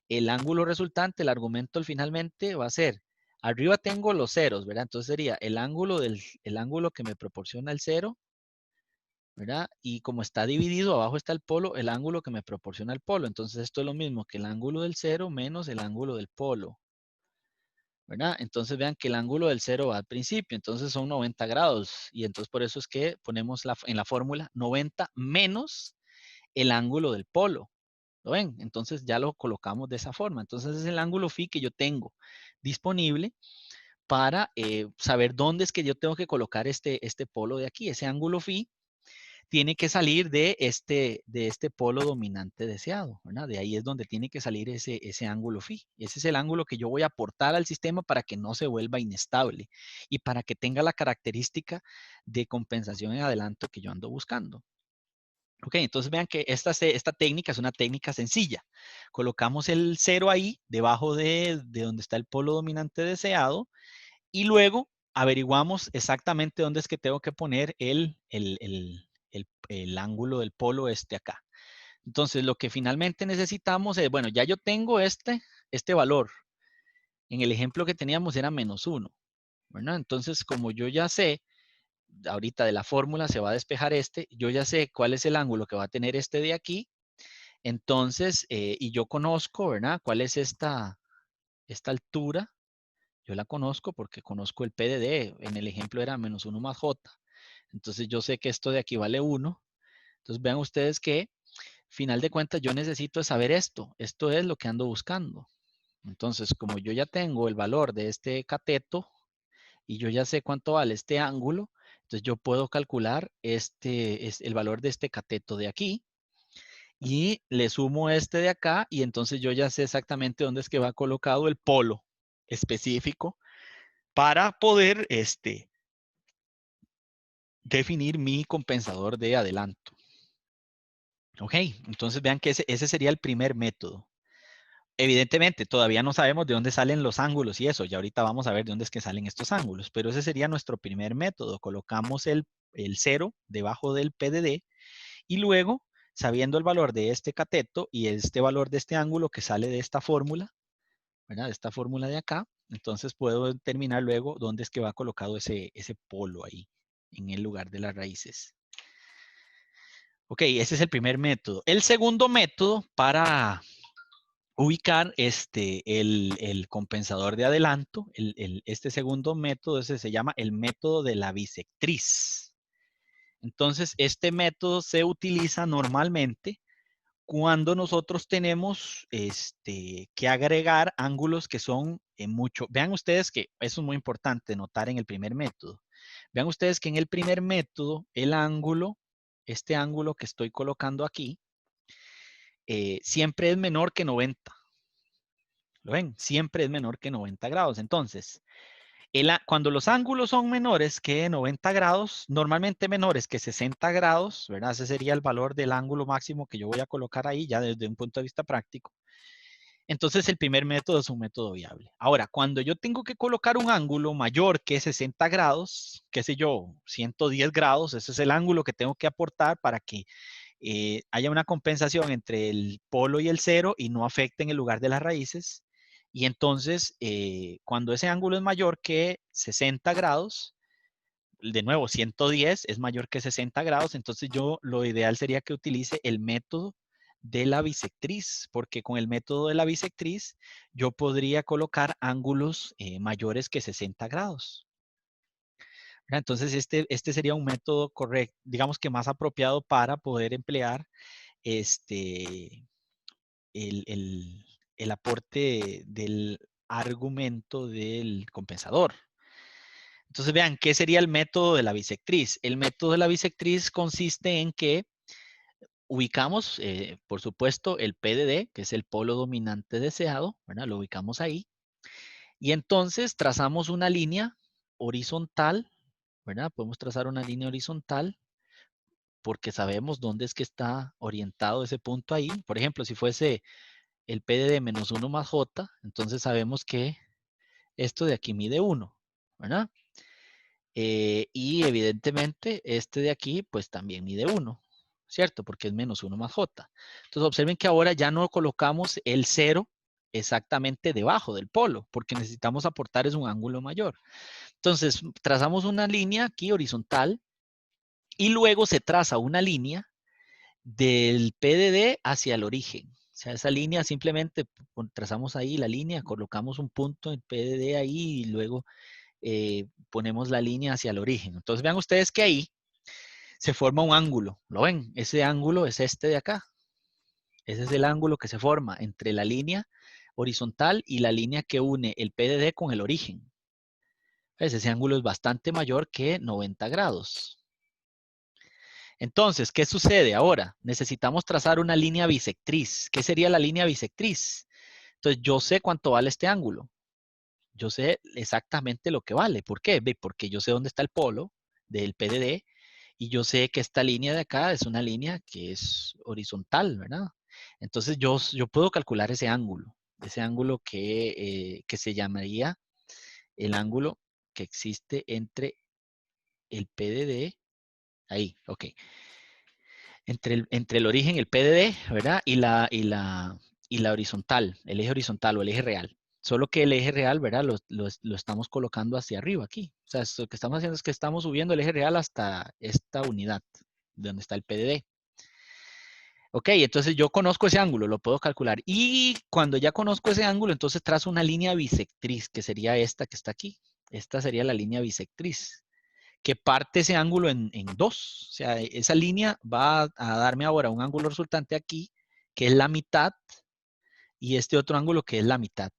el ángulo resultante, el argumento finalmente va a ser, arriba tengo los ceros, ¿verdad? Entonces sería el ángulo que me proporciona el 0, ¿verdad? Y como está dividido, abajo está el polo, el ángulo que me proporciona el polo. Entonces esto es lo mismo que el ángulo del 0 menos el ángulo del polo, ¿verdad? Entonces vean que el ángulo del 0 va al principio, entonces son 90 grados. Y entonces por eso es que ponemos en la fórmula 90 menos el ángulo del polo. ¿Lo ven? Entonces ya lo colocamos de esa forma. Entonces es el ángulo phi que yo tengo disponible para saber dónde es que yo tengo que colocar este polo de aquí. Ese ángulo phi tiene que salir de este polo dominante deseado, ¿verdad? De ahí es donde tiene que salir ese ángulo phi. Ese es el ángulo que yo voy a aportar al sistema para que no se vuelva inestable y para que tenga la característica de compensación en adelanto que yo ando buscando. Ok, entonces vean que esta técnica es una técnica sencilla. Colocamos el 0 ahí, debajo de donde está el polo dominante deseado, y luego averiguamos exactamente dónde es que tengo que poner el ángulo del polo acá. Entonces, lo que finalmente necesitamos es, bueno, ya yo tengo este valor. En el ejemplo que teníamos era -1, ¿verdad? Entonces, como yo ya sé, ahorita de la fórmula se va a despejar yo ya sé cuál es el ángulo que va a tener este de aquí. Entonces, y yo conozco, ¿verdad? ¿Cuál es esta altura? Yo la conozco porque conozco el PDD. En el ejemplo era -1 más J. Entonces yo sé que esto de aquí vale 1. Entonces vean ustedes que, final de cuentas, yo necesito saber esto. Esto es lo que ando buscando. Entonces, como yo ya tengo el valor de este cateto y yo ya sé cuánto vale este ángulo, entonces yo puedo calcular es el valor de este cateto de aquí y le sumo este de acá y entonces yo ya sé exactamente dónde es que va colocado el polo específico para poder definir mi compensador de adelanto. Ok, entonces vean que ese sería el primer método. Evidentemente, todavía no sabemos de dónde salen los ángulos y eso. Ya ahorita vamos a ver de dónde es que salen estos ángulos. Pero ese sería nuestro primer método. Colocamos el 0 debajo del PDD y luego, sabiendo el valor de este cateto y este valor de este ángulo que sale de esta fórmula, ¿verdad? De esta fórmula de acá, entonces puedo determinar luego dónde es que va colocado ese polo ahí, en el lugar de las raíces. Ok, ese es el primer método. El segundo método para ubicar el compensador de adelanto, este segundo método ese se llama el método de la bisectriz. Entonces, este método se utiliza normalmente cuando nosotros tenemos que agregar ángulos que son mucho. Vean ustedes que eso es muy importante notar en el primer método. Vean ustedes que en el primer método, el ángulo, este ángulo que estoy colocando aquí, siempre es menor que 90. ¿Lo ven? Siempre es menor que 90 grados. Entonces, cuando los ángulos son menores que 90 grados, normalmente menores que 60 grados, ¿verdad? Ese sería el valor del ángulo máximo que yo voy a colocar ahí ya desde un punto de vista práctico. Entonces, el primer método es un método viable. Ahora, cuando yo tengo que colocar un ángulo mayor que 60 grados, qué sé yo, 110 grados, ese es el ángulo que tengo que aportar para que haya una compensación entre el polo y el 0 y no afecten el lugar de las raíces. Y entonces, cuando ese ángulo es mayor que 60 grados, de nuevo, 110 es mayor que 60 grados, entonces yo lo ideal sería que utilice el método de la bisectriz, porque con el método de la bisectriz yo podría colocar ángulos mayores que 60 grados. Entonces, este sería un método correcto, digamos que más apropiado para poder emplear el aporte del argumento del compensador. Entonces, vean, ¿qué sería el método de la bisectriz? El método de la bisectriz consiste en que ubicamos, por supuesto, el PDD, que es el polo dominante deseado, ¿verdad? Lo ubicamos ahí. Y entonces trazamos una línea horizontal, ¿verdad? Podemos trazar una línea horizontal porque sabemos dónde es que está orientado ese punto ahí. Por ejemplo, si fuese el P de menos 1 más J, entonces sabemos que esto de aquí mide 1, ¿verdad? Y evidentemente este de aquí pues también mide 1, ¿cierto? Porque es menos 1 más J. Entonces observen que ahora ya no colocamos el 0 exactamente debajo del polo, porque necesitamos aportar es un ángulo mayor. Entonces trazamos una línea aquí horizontal y luego se traza una línea del PDD hacia el origen. O sea, esa línea simplemente trazamos ahí la línea, colocamos un punto en PDD ahí y luego ponemos la línea hacia el origen. Entonces vean ustedes que ahí se forma un ángulo. ¿Lo ven? Ese ángulo es este de acá. Ese es el ángulo que se forma entre la línea horizontal y la línea que une el PDD con el origen. ¿Ves? Ese ángulo es bastante mayor que 90 grados. Entonces, ¿qué sucede ahora? Necesitamos trazar una línea bisectriz. ¿Qué sería la línea bisectriz? Entonces, yo sé cuánto vale este ángulo. Yo sé exactamente lo que vale. ¿Por qué? Porque yo sé dónde está el polo del PDD y yo sé que esta línea de acá es una línea que es horizontal, ¿verdad? Entonces, yo puedo calcular ese ángulo que se llamaría el ángulo que existe entre el PDD, ahí, ok, entre el origen, el PDD, ¿verdad? Y la horizontal, el eje horizontal o el eje real. Solo que el eje real, ¿verdad? Lo estamos colocando hacia arriba aquí. O sea, lo que estamos haciendo es que estamos subiendo el eje real hasta esta unidad, donde está el PDD. Ok, entonces yo conozco ese ángulo, lo puedo calcular. Y cuando ya conozco ese ángulo, entonces trazo una línea bisectriz, que sería esta que está aquí. Esta sería la línea bisectriz, que parte ese ángulo en dos. O sea, esa línea va a darme ahora un ángulo resultante aquí, que es la mitad, y este otro ángulo que es la mitad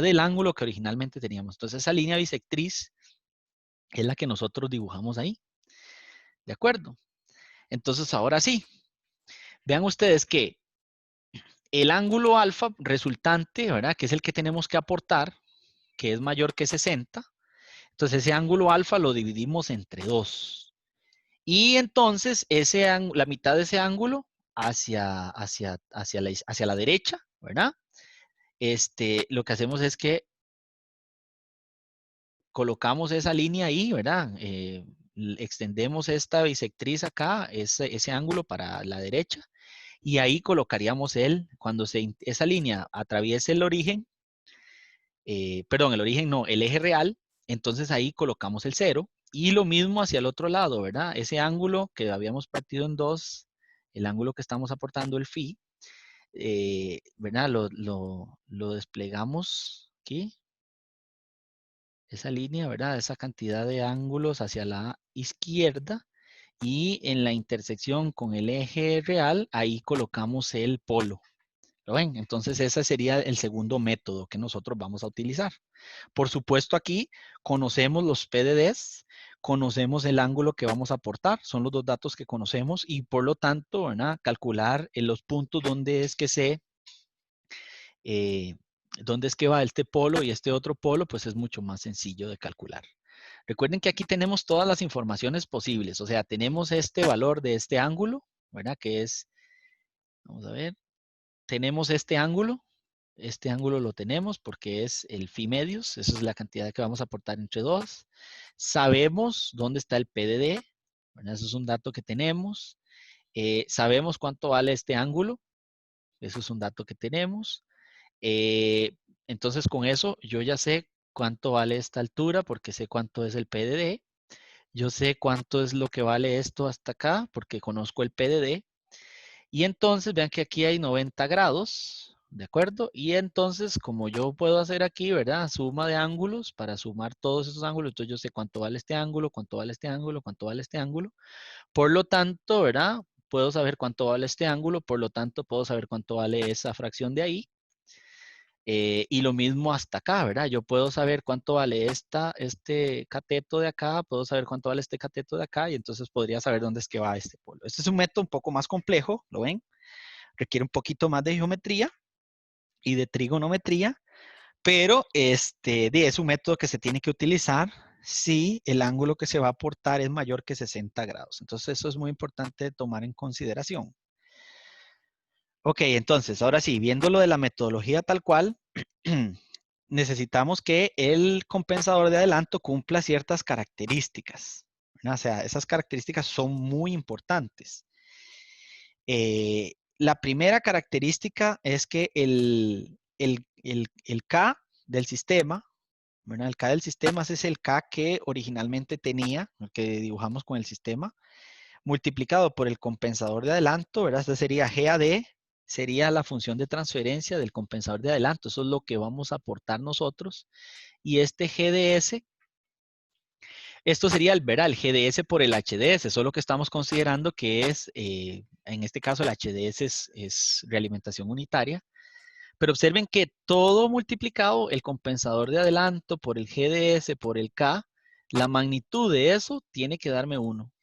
del ángulo que originalmente teníamos. Entonces esa línea bisectriz es la que nosotros dibujamos ahí. ¿De acuerdo? Entonces ahora sí, vean ustedes que el ángulo alfa resultante, ¿verdad? Que es el que tenemos que aportar, que es mayor que 60. Entonces ese ángulo alfa lo dividimos entre 2. Y entonces la mitad de ese ángulo hacia la derecha, ¿verdad? Lo que hacemos es que colocamos esa línea ahí, ¿verdad? Extendemos esta bisectriz acá, ese ángulo para la derecha, y ahí colocaríamos cuando esa línea atraviese el origen, perdón, el origen no, el eje real, entonces ahí colocamos el 0, y lo mismo hacia el otro lado, ¿verdad? Ese ángulo que habíamos partido en 2, el ángulo que estamos aportando, el phi, ¿verdad? Lo desplegamos aquí, esa línea, ¿verdad? Esa cantidad de ángulos hacia la izquierda, y en la intersección con el eje real, ahí colocamos el polo. ¿Lo ven? Entonces ese sería el segundo método que nosotros vamos a utilizar. Por supuesto aquí conocemos los PDDs, conocemos el ángulo que vamos a aportar, son los dos datos que conocemos y por lo tanto, ¿verdad? Calcular en los puntos donde es que dónde es que va este polo y este otro polo, pues es mucho más sencillo de calcular. Recuerden que aquí tenemos todas las informaciones posibles, o sea, tenemos este valor de este ángulo, ¿verdad? Que es, vamos a ver, tenemos este ángulo lo tenemos porque es el phi medios, esa es la cantidad que vamos a aportar entre 2. Sabemos dónde está el PDD, ¿verdad? Eso es un dato que tenemos. Sabemos cuánto vale este ángulo, eso es un dato que tenemos. Entonces con eso yo ya sé cuánto vale esta altura porque sé cuánto es el PDD. Yo sé cuánto es lo que vale esto hasta acá porque conozco el PDD. Y entonces vean que aquí hay 90 grados, ¿de acuerdo? Y entonces como yo puedo hacer aquí, ¿verdad? Suma de ángulos para sumar todos esos ángulos. Entonces yo sé cuánto vale este ángulo, cuánto vale este ángulo, cuánto vale este ángulo. Por lo tanto, ¿verdad? Puedo saber cuánto vale este ángulo, por lo tanto puedo saber cuánto vale esa fracción de ahí. Y lo mismo hasta acá, ¿verdad? Yo puedo saber cuánto vale este cateto de acá, puedo saber cuánto vale este cateto de acá, y entonces podría saber dónde es que va este polo. Este es un método un poco más complejo, ¿lo ven? Requiere un poquito más de geometría y de trigonometría, pero es un método que se tiene que utilizar si el ángulo que se va a aportar es mayor que 60 grados. Entonces, eso es muy importante de tomar en consideración. Ok, entonces, ahora sí, viendo lo de la metodología tal cual, necesitamos que el compensador de adelanto cumpla ciertas características, ¿verdad? O sea, esas características son muy importantes. La primera característica es que el K del sistema, ¿verdad? El K del sistema ese es el K que originalmente tenía, el que dibujamos con el sistema, multiplicado por el compensador de adelanto, ¿verdad? Este sería GAD, sería la función de transferencia del compensador de adelanto. Eso es lo que vamos a aportar nosotros. Y este GDS, esto sería el GDS por el HDS, solo que estamos considerando que es, en este caso el HDS es realimentación unitaria. Pero observen que todo multiplicado, el compensador de adelanto por el GDS por el K, la magnitud de eso tiene que darme 1.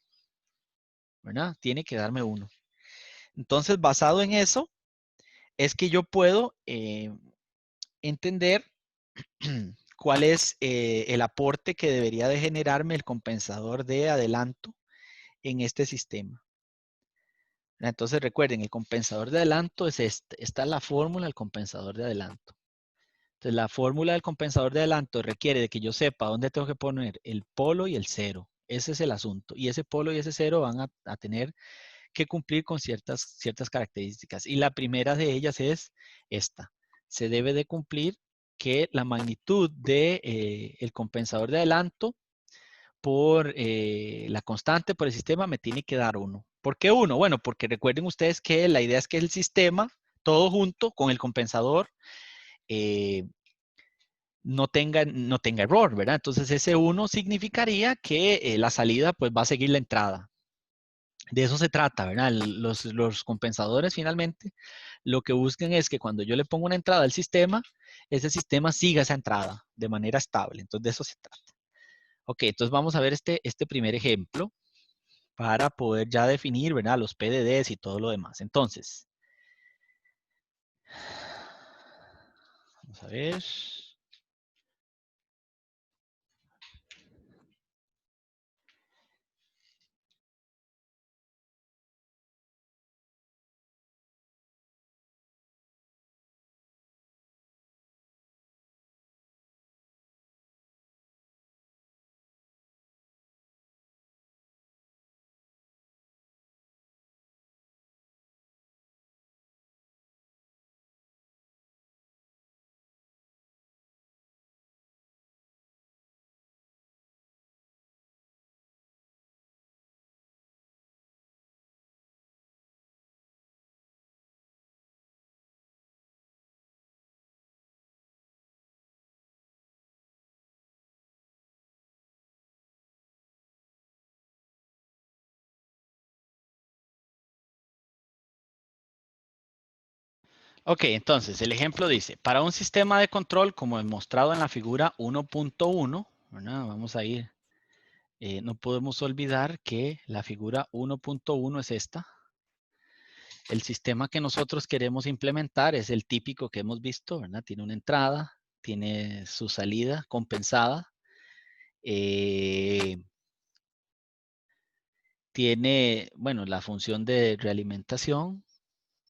¿Verdad? Tiene que darme 1. Entonces, basado en eso, es que yo puedo entender cuál es el aporte que debería de generarme el compensador de adelanto en este sistema. Entonces, recuerden, el compensador de adelanto es este. Esta es la fórmula del compensador de adelanto. Entonces, la fórmula del compensador de adelanto requiere de que yo sepa dónde tengo que poner el polo y el cero. Ese es el asunto. Y ese polo y ese cero van a tener que cumplir con ciertas características. Y la primera de ellas es esta. Se debe de cumplir que la magnitud de el compensador de adelanto por la constante por el sistema me tiene que dar 1. ¿Por qué 1? Bueno, porque recuerden ustedes que la idea es que el sistema, todo junto con el compensador, no tenga error, ¿verdad? Entonces ese 1 significaría que la salida pues va a seguir la entrada. De eso se trata, ¿verdad? Los compensadores finalmente lo que buscan es que cuando yo le pongo una entrada al sistema, ese sistema siga esa entrada de manera estable. Entonces de eso se trata. Ok, entonces vamos a ver este primer ejemplo para poder ya definir, ¿verdad? Los PDDs y todo lo demás. Entonces, vamos a ver. Ok, entonces el ejemplo dice, para un sistema de control como mostrado en la figura 1.1, vamos a ir, no podemos olvidar que la figura 1.1 es esta. El sistema que nosotros queremos implementar es el típico que hemos visto, ¿verdad? Tiene una entrada, tiene su salida compensada, tiene, bueno, la función de realimentación,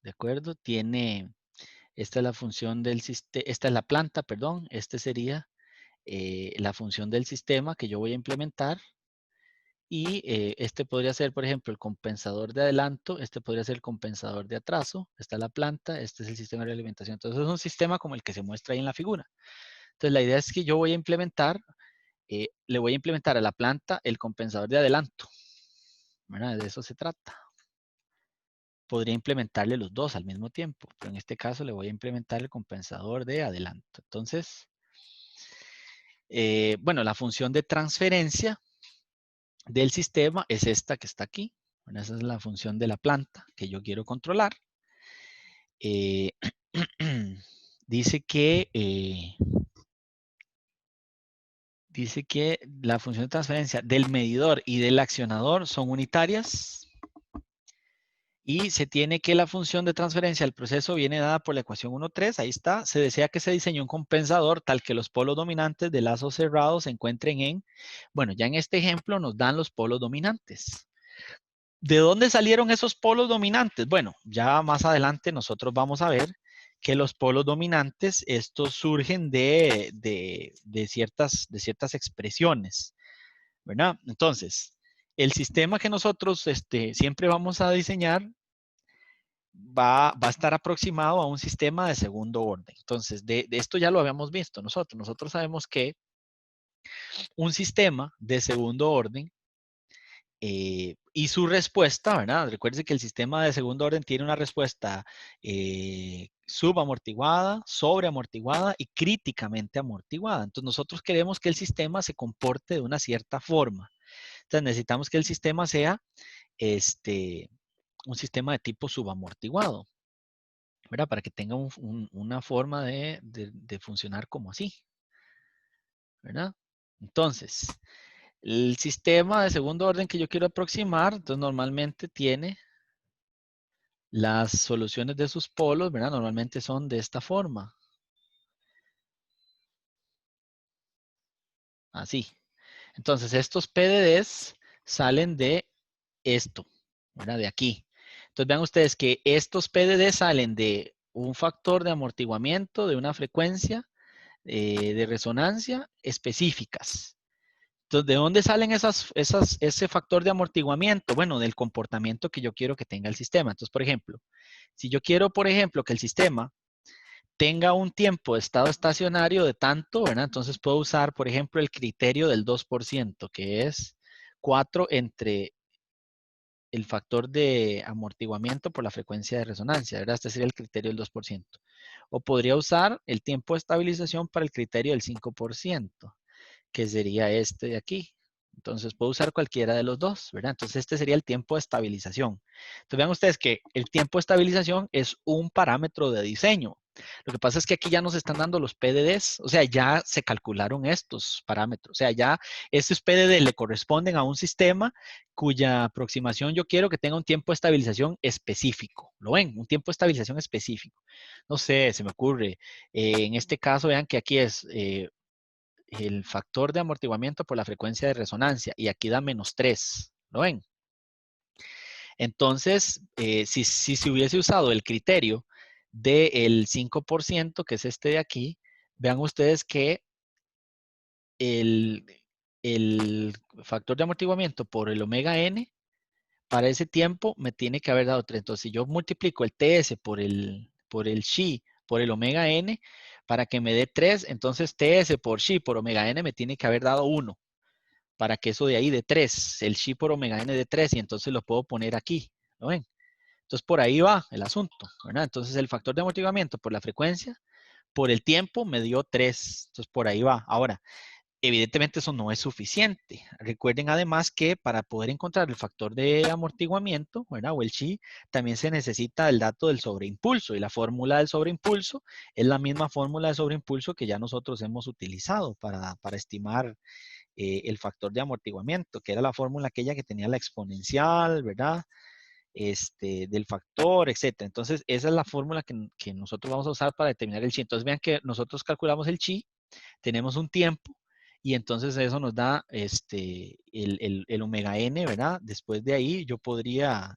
¿de acuerdo? Tiene, esta es la función del sistema, esta es la planta, perdón, este sería la función del sistema que yo voy a implementar. Y este podría ser, por ejemplo, el compensador de adelanto, este podría ser el compensador de atraso, esta es la planta, este es el sistema de realimentación. Entonces es un sistema como el que se muestra ahí en la figura. Entonces la idea es que yo voy a implementar, le voy a implementar a la planta el compensador de adelanto. ¿Verdad? De eso se trata. Podría implementarle los dos al mismo tiempo, pero en este caso le voy a implementar el compensador de adelanto. Entonces, bueno, la función de transferencia del sistema es esta que está aquí. Bueno, esa es la función de la planta que yo quiero controlar. Dice que la función de transferencia del medidor y del accionador son unitarias Y se tiene que la función de transferencia del proceso viene dada por la ecuación 1.3. Ahí está. Se desea que se diseñe un compensador tal que los polos dominantes de lazo cerrado se encuentren en, bueno, ya en este ejemplo nos dan los polos dominantes. ¿De dónde salieron esos polos dominantes? Bueno, ya más adelante nosotros vamos a ver que los polos dominantes, estos surgen de ciertas expresiones, ¿verdad? Entonces, el sistema que nosotros siempre vamos a diseñar va a estar aproximado a un sistema de segundo orden. Entonces, de esto ya lo habíamos visto nosotros. Nosotros sabemos que un sistema de segundo orden y su respuesta, ¿verdad? Recuerden que el sistema de segundo orden tiene una respuesta subamortiguada, sobreamortiguada y críticamente amortiguada. Entonces, nosotros queremos que el sistema se comporte de una cierta forma. Entonces, necesitamos que el sistema sea un sistema de tipo subamortiguado, ¿verdad? Para que tenga una forma de funcionar como así, ¿verdad? Entonces, el sistema de segundo orden que yo quiero aproximar, entonces normalmente tiene las soluciones de sus polos, ¿verdad? Normalmente son de esta forma. Así. Entonces, estos PDDs salen de esto, ¿verdad? De aquí. Entonces, vean ustedes que estos PDDs salen de un factor de amortiguamiento, de una frecuencia de resonancia específicas. Entonces, ¿de dónde salen ese factor de amortiguamiento? Bueno, del comportamiento que yo quiero que tenga el sistema. Entonces, por ejemplo, si yo quiero, por ejemplo, que el sistema tenga un tiempo de estado estacionario de tanto, ¿verdad? Entonces puedo usar, por ejemplo, el criterio del 2%, que es 4 entre el factor de amortiguamiento por la frecuencia de resonancia, ¿verdad? Este sería el criterio del 2%. O podría usar el tiempo de estabilización para el criterio del 5%, que sería este de aquí. Entonces puedo usar cualquiera de los dos, ¿verdad? Entonces este sería el tiempo de estabilización. Entonces vean ustedes que el tiempo de estabilización es un parámetro de diseño. Lo que pasa es que aquí ya nos están dando los PDDs, o sea, ya se calcularon estos parámetros, o sea, ya estos PDDs le corresponden a un sistema cuya aproximación yo quiero que tenga un tiempo de estabilización específico. ¿Lo ven? Un tiempo de estabilización específico. No sé, se me ocurre. En este caso, vean que aquí es el factor de amortiguamiento por la frecuencia de resonancia y aquí da -3. ¿Lo ven? Entonces, si se hubiese usado el criterio del 5%, que es este de aquí, vean ustedes que el factor de amortiguamiento por el omega n, para ese tiempo me tiene que haber dado 3. Entonces, si yo multiplico el TS por el Xi por el omega n, para que me dé 3, entonces TS por Xi por omega n me tiene que haber dado 1. Para que eso de ahí de 3, el Xi por omega n de 3, y entonces lo puedo poner aquí. ¿Lo ven? Entonces, por ahí va el asunto, ¿verdad? Entonces, el factor de amortiguamiento por la frecuencia, por el tiempo, me dio 3. Entonces, por ahí va. Ahora, evidentemente eso no es suficiente. Recuerden además que para poder encontrar el factor de amortiguamiento, ¿verdad? O el Xi, también se necesita el dato del sobreimpulso. Y la fórmula del sobreimpulso es la misma fórmula de sobreimpulso que ya nosotros hemos utilizado para estimar el factor de amortiguamiento, que era la fórmula aquella que tenía la exponencial, ¿verdad? Del factor, etcétera. Entonces, esa es la fórmula que nosotros vamos a usar para determinar el Chi. Entonces, vean que nosotros calculamos el Chi, tenemos un tiempo, y entonces eso nos da el omega n, ¿verdad? Después de ahí yo podría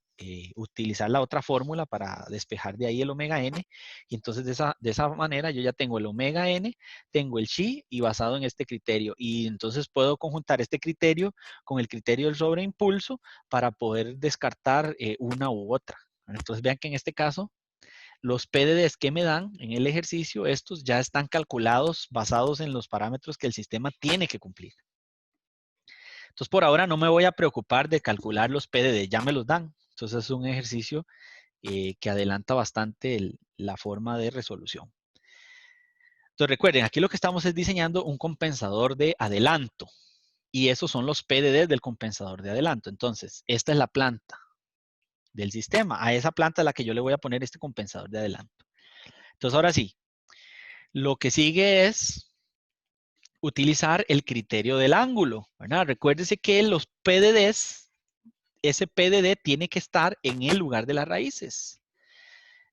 utilizar la otra fórmula para despejar de ahí el omega n, y entonces de esa manera yo ya tengo el omega n, tengo el Xi, y basado en este criterio, y entonces puedo conjuntar este criterio con el criterio del sobreimpulso para poder descartar una u otra. Entonces vean que en este caso los PDDs que me dan en el ejercicio, estos ya están calculados basados en los parámetros que el sistema tiene que cumplir. Entonces, por ahora no me voy a preocupar de calcular los PDDs, ya me los dan. Entonces, es un ejercicio que adelanta bastante la forma de resolución. Entonces, recuerden, aquí lo que estamos es diseñando un compensador de adelanto. Y esos son los PDDs del compensador de adelanto. Entonces, esta es la planta del sistema. A esa planta es la que yo le voy a poner este compensador de adelanto. Entonces, ahora sí, lo que sigue es utilizar el criterio del ángulo, ¿verdad? Recuérdese que los PDDs ese PDD tiene que estar en el lugar de las raíces.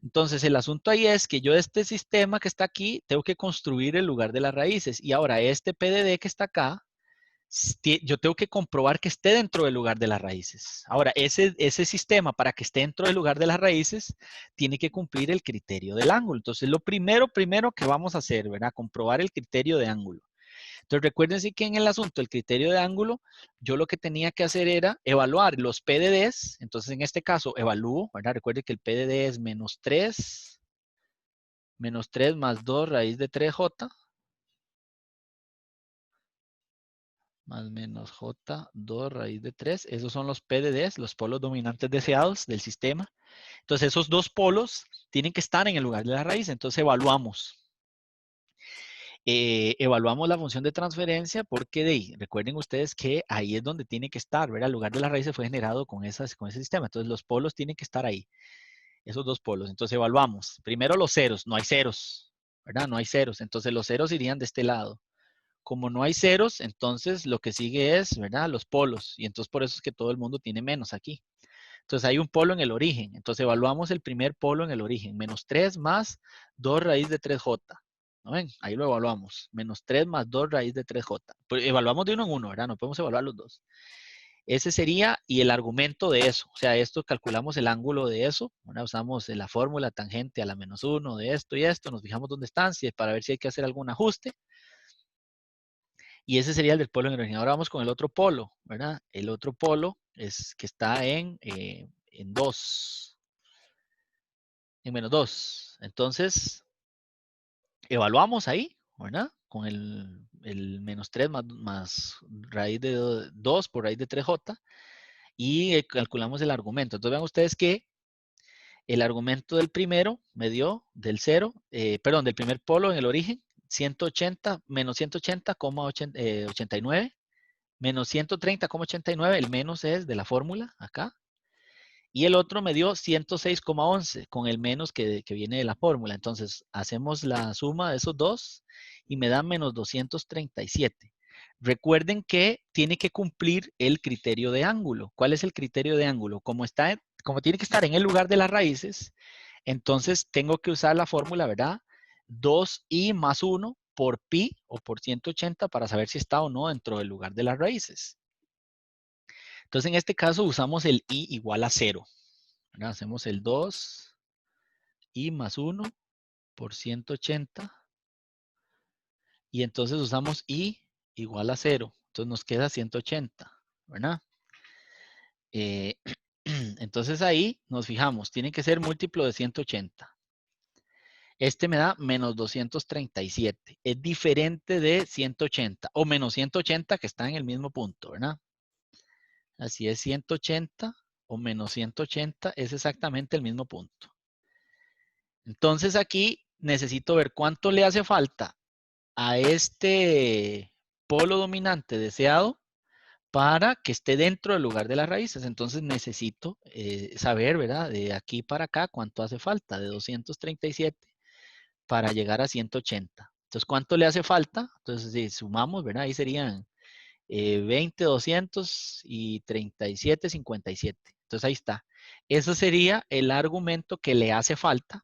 Entonces, el asunto ahí es que yo este sistema que está aquí, tengo que construir el lugar de las raíces. Y ahora, este PDD que está acá, yo tengo que comprobar que esté dentro del lugar de las raíces. Ahora, ese sistema, para que esté dentro del lugar de las raíces, tiene que cumplir el criterio del ángulo. Entonces, lo primero que vamos a hacer, ¿verdad? Comprobar el criterio de ángulo. Entonces, recuérdense que en el asunto, el criterio de ángulo, yo lo que tenía que hacer era evaluar los PDDs. Entonces, en este caso, evalúo, ¿verdad? Recuerden que el PDD es menos 3 más 2 raíz de 3j, más menos j, 2 raíz de 3. Esos son los PDDs, los polos dominantes deseados del sistema. Entonces, esos dos polos tienen que estar en el lugar de la raíz. Entonces, evaluamos. Evaluamos la función de transferencia porque recuerden ustedes que ahí es donde tiene que estar, ¿verdad? El lugar de la raíz fue generado con ese sistema. Entonces, los polos tienen que estar ahí. Esos dos polos. Entonces, evaluamos. Primero los ceros. No hay ceros, ¿verdad? No hay ceros. Entonces, los ceros irían de este lado. Como no hay ceros, entonces lo que sigue es, ¿verdad? Los polos. Y entonces por eso es que todo el mundo tiene menos aquí. Entonces hay un polo en el origen. Entonces evaluamos el primer polo en el origen. Menos 3 más 2 raíz de 3j. ¿No ven? Ahí lo evaluamos. Menos 3 más 2 raíz de 3j. Pues evaluamos de uno en uno, ¿verdad? No podemos evaluar los dos. Ese sería, y el argumento de eso. O sea, esto calculamos el ángulo de eso. ¿Verdad? Usamos la fórmula tangente a la menos 1 de esto y esto. Nos fijamos dónde están, si es para ver si hay que hacer algún ajuste. Y ese sería el del polo en el origen. Ahora vamos con el otro polo, ¿verdad? El otro polo es que está en 2, en menos 2. Entonces, evaluamos ahí, ¿verdad? Con el menos 3 más raíz de 2 por raíz de 3j y calculamos el argumento. Entonces, vean ustedes que el argumento del primero me dio del 0, perdón, del primer polo en el origen, 180 menos 180,89. Menos 130,89, el menos es de la fórmula acá. Y el otro me dio 106,11 con el menos que viene de la fórmula. Entonces, hacemos la suma de esos dos y me da menos 237. Recuerden que tiene que cumplir el criterio de ángulo. ¿Cuál es el criterio de ángulo? Como tiene que estar en el lugar de las raíces, entonces tengo que usar la fórmula, ¿verdad? 2i más 1 por pi o por 180 para saber si está o no dentro del lugar de las raíces. Entonces, en este caso usamos el i igual a 0. ¿Verdad? Hacemos el 2i más 1 por 180. Y entonces usamos i igual a 0. Entonces nos queda 180. ¿Verdad? Entonces ahí nos fijamos. Tiene que ser múltiplo de 180. Este me da menos 237. Es diferente de 180 o menos 180 que está en el mismo punto, ¿verdad? Así es, 180 o menos 180 es exactamente el mismo punto. Entonces aquí necesito ver cuánto le hace falta a este polo dominante deseado para que esté dentro del lugar de las raíces. Entonces necesito saber, ¿verdad? De aquí para acá cuánto hace falta, de 237 para llegar a 180. Entonces, ¿cuánto le hace falta? Entonces, si sumamos, ¿verdad? Ahí serían 20, 200 y 37, 57. Entonces, ahí está. Eso sería el argumento que le hace falta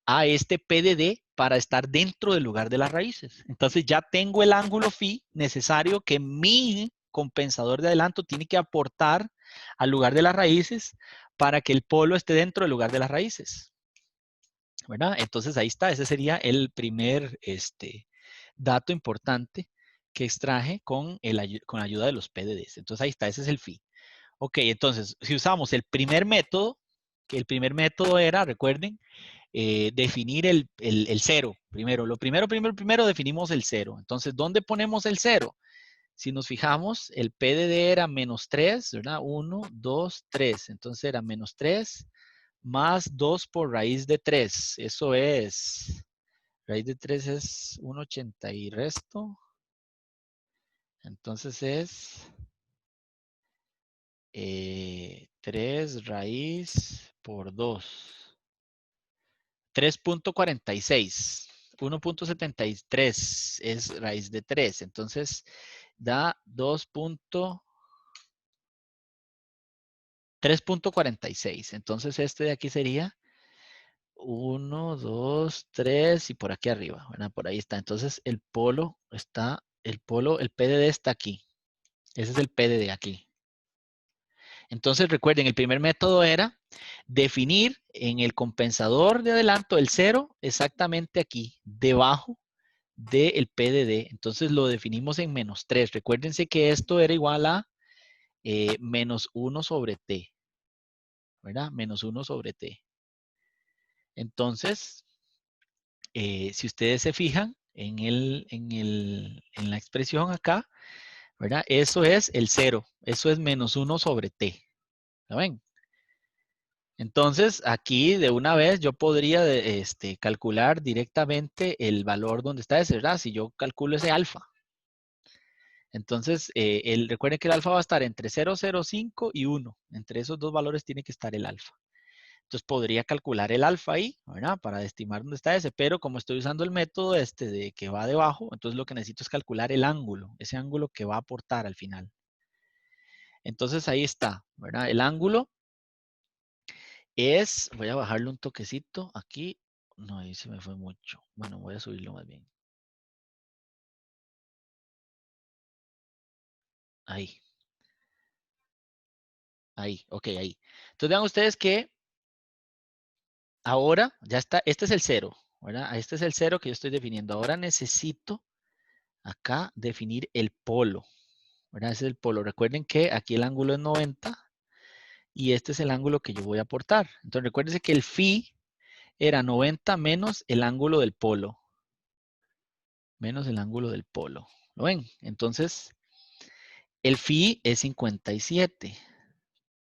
a este PDD para estar dentro del lugar de las raíces. Entonces, ya tengo el ángulo phi necesario que mi compensador de adelanto tiene que aportar al lugar de las raíces para que el polo esté dentro del lugar de las raíces. ¿Verdad? Entonces ahí está, ese sería el primer dato importante que extraje con la ayuda de los PDDs. Entonces ahí está, ese es el phi. Ok, entonces si usamos el primer método, que el primer método era, recuerden, definir el cero. Primero, primero definimos el cero. Entonces, ¿dónde ponemos el cero? Si nos fijamos, el PDD era menos 3, ¿verdad? 1, 2, 3. Entonces era menos 3 más 2 por raíz de 3. Eso es, raíz de 3 es 1,80 y resto. Entonces es 3 raíz por 2. 3,46. 1,73 es raíz de 3. Entonces da 2. 3.46. Entonces este de aquí sería 1, 2, 3 y por aquí arriba, ¿verdad? Por ahí está. Entonces el polo está, el PDD está aquí. Ese es el PDD aquí. Entonces recuerden, el primer método era definir en el compensador de adelanto el 0 exactamente aquí, debajo del PDD. Entonces lo definimos en -3. Recuérdense que esto era igual a menos 1 sobre T, ¿verdad? Menos 1 sobre T. Entonces, si ustedes se fijan en la expresión acá, ¿verdad? Eso es el 0. Eso es menos 1 sobre T. ¿Lo ven? Entonces, aquí de una vez yo podría calcular directamente el valor donde está ese, ¿verdad? Si yo calculo ese alfa. Entonces, recuerden que el alfa va a estar entre 0,05 y 1. Entre esos dos valores tiene que estar el alfa. Entonces, podría calcular el alfa ahí, ¿verdad? Para estimar dónde está ese. Pero como estoy usando el método de que va debajo, entonces lo que necesito es calcular el ángulo. Ese ángulo que va a aportar al final. Entonces, ahí está, ¿verdad? El ángulo es, voy a bajarle un toquecito aquí. No, ahí se me fue mucho. Bueno, voy a subirlo más bien. Ahí. Ahí, ok, ahí. Entonces vean ustedes que ahora ya está, este es el 0, ¿verdad? Este es el 0 que yo estoy definiendo. Ahora necesito acá definir el polo, ¿verdad? Ese es el polo. Recuerden que aquí el ángulo es 90 y este es el ángulo que yo voy a aportar. Entonces recuérdense que el phi era 90 menos el ángulo del polo. Menos el ángulo del polo. ¿Lo ven? Entonces, el phi es 57,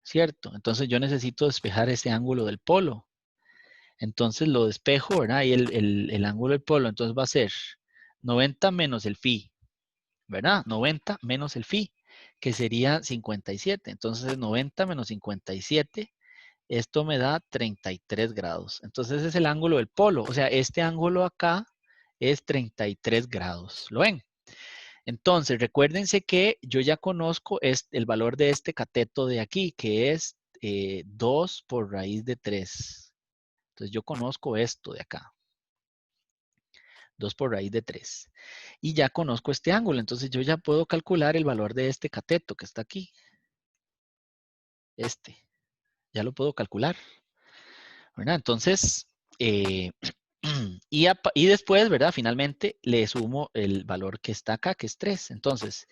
¿cierto? Entonces yo necesito despejar ese ángulo del polo. Entonces lo despejo, ¿verdad? Y el ángulo del polo, entonces va a ser 90 menos el phi, ¿verdad? 90 menos el phi, que sería 57. Entonces 90 menos 57, esto me da 33 grados. Entonces ese es el ángulo del polo. O sea, este ángulo acá es 33 grados. ¿Lo ven? Entonces, recuérdense que yo ya conozco el valor de este cateto de aquí, que es 2 por raíz de 3. Entonces, yo conozco esto de acá. 2 por raíz de 3. Y ya conozco este ángulo. Entonces, yo ya puedo calcular el valor de este cateto que está aquí. Este. Ya lo puedo calcular. ¿Verdad? Entonces, y después, ¿verdad? Finalmente le sumo el valor que está acá, que es 3. Entonces,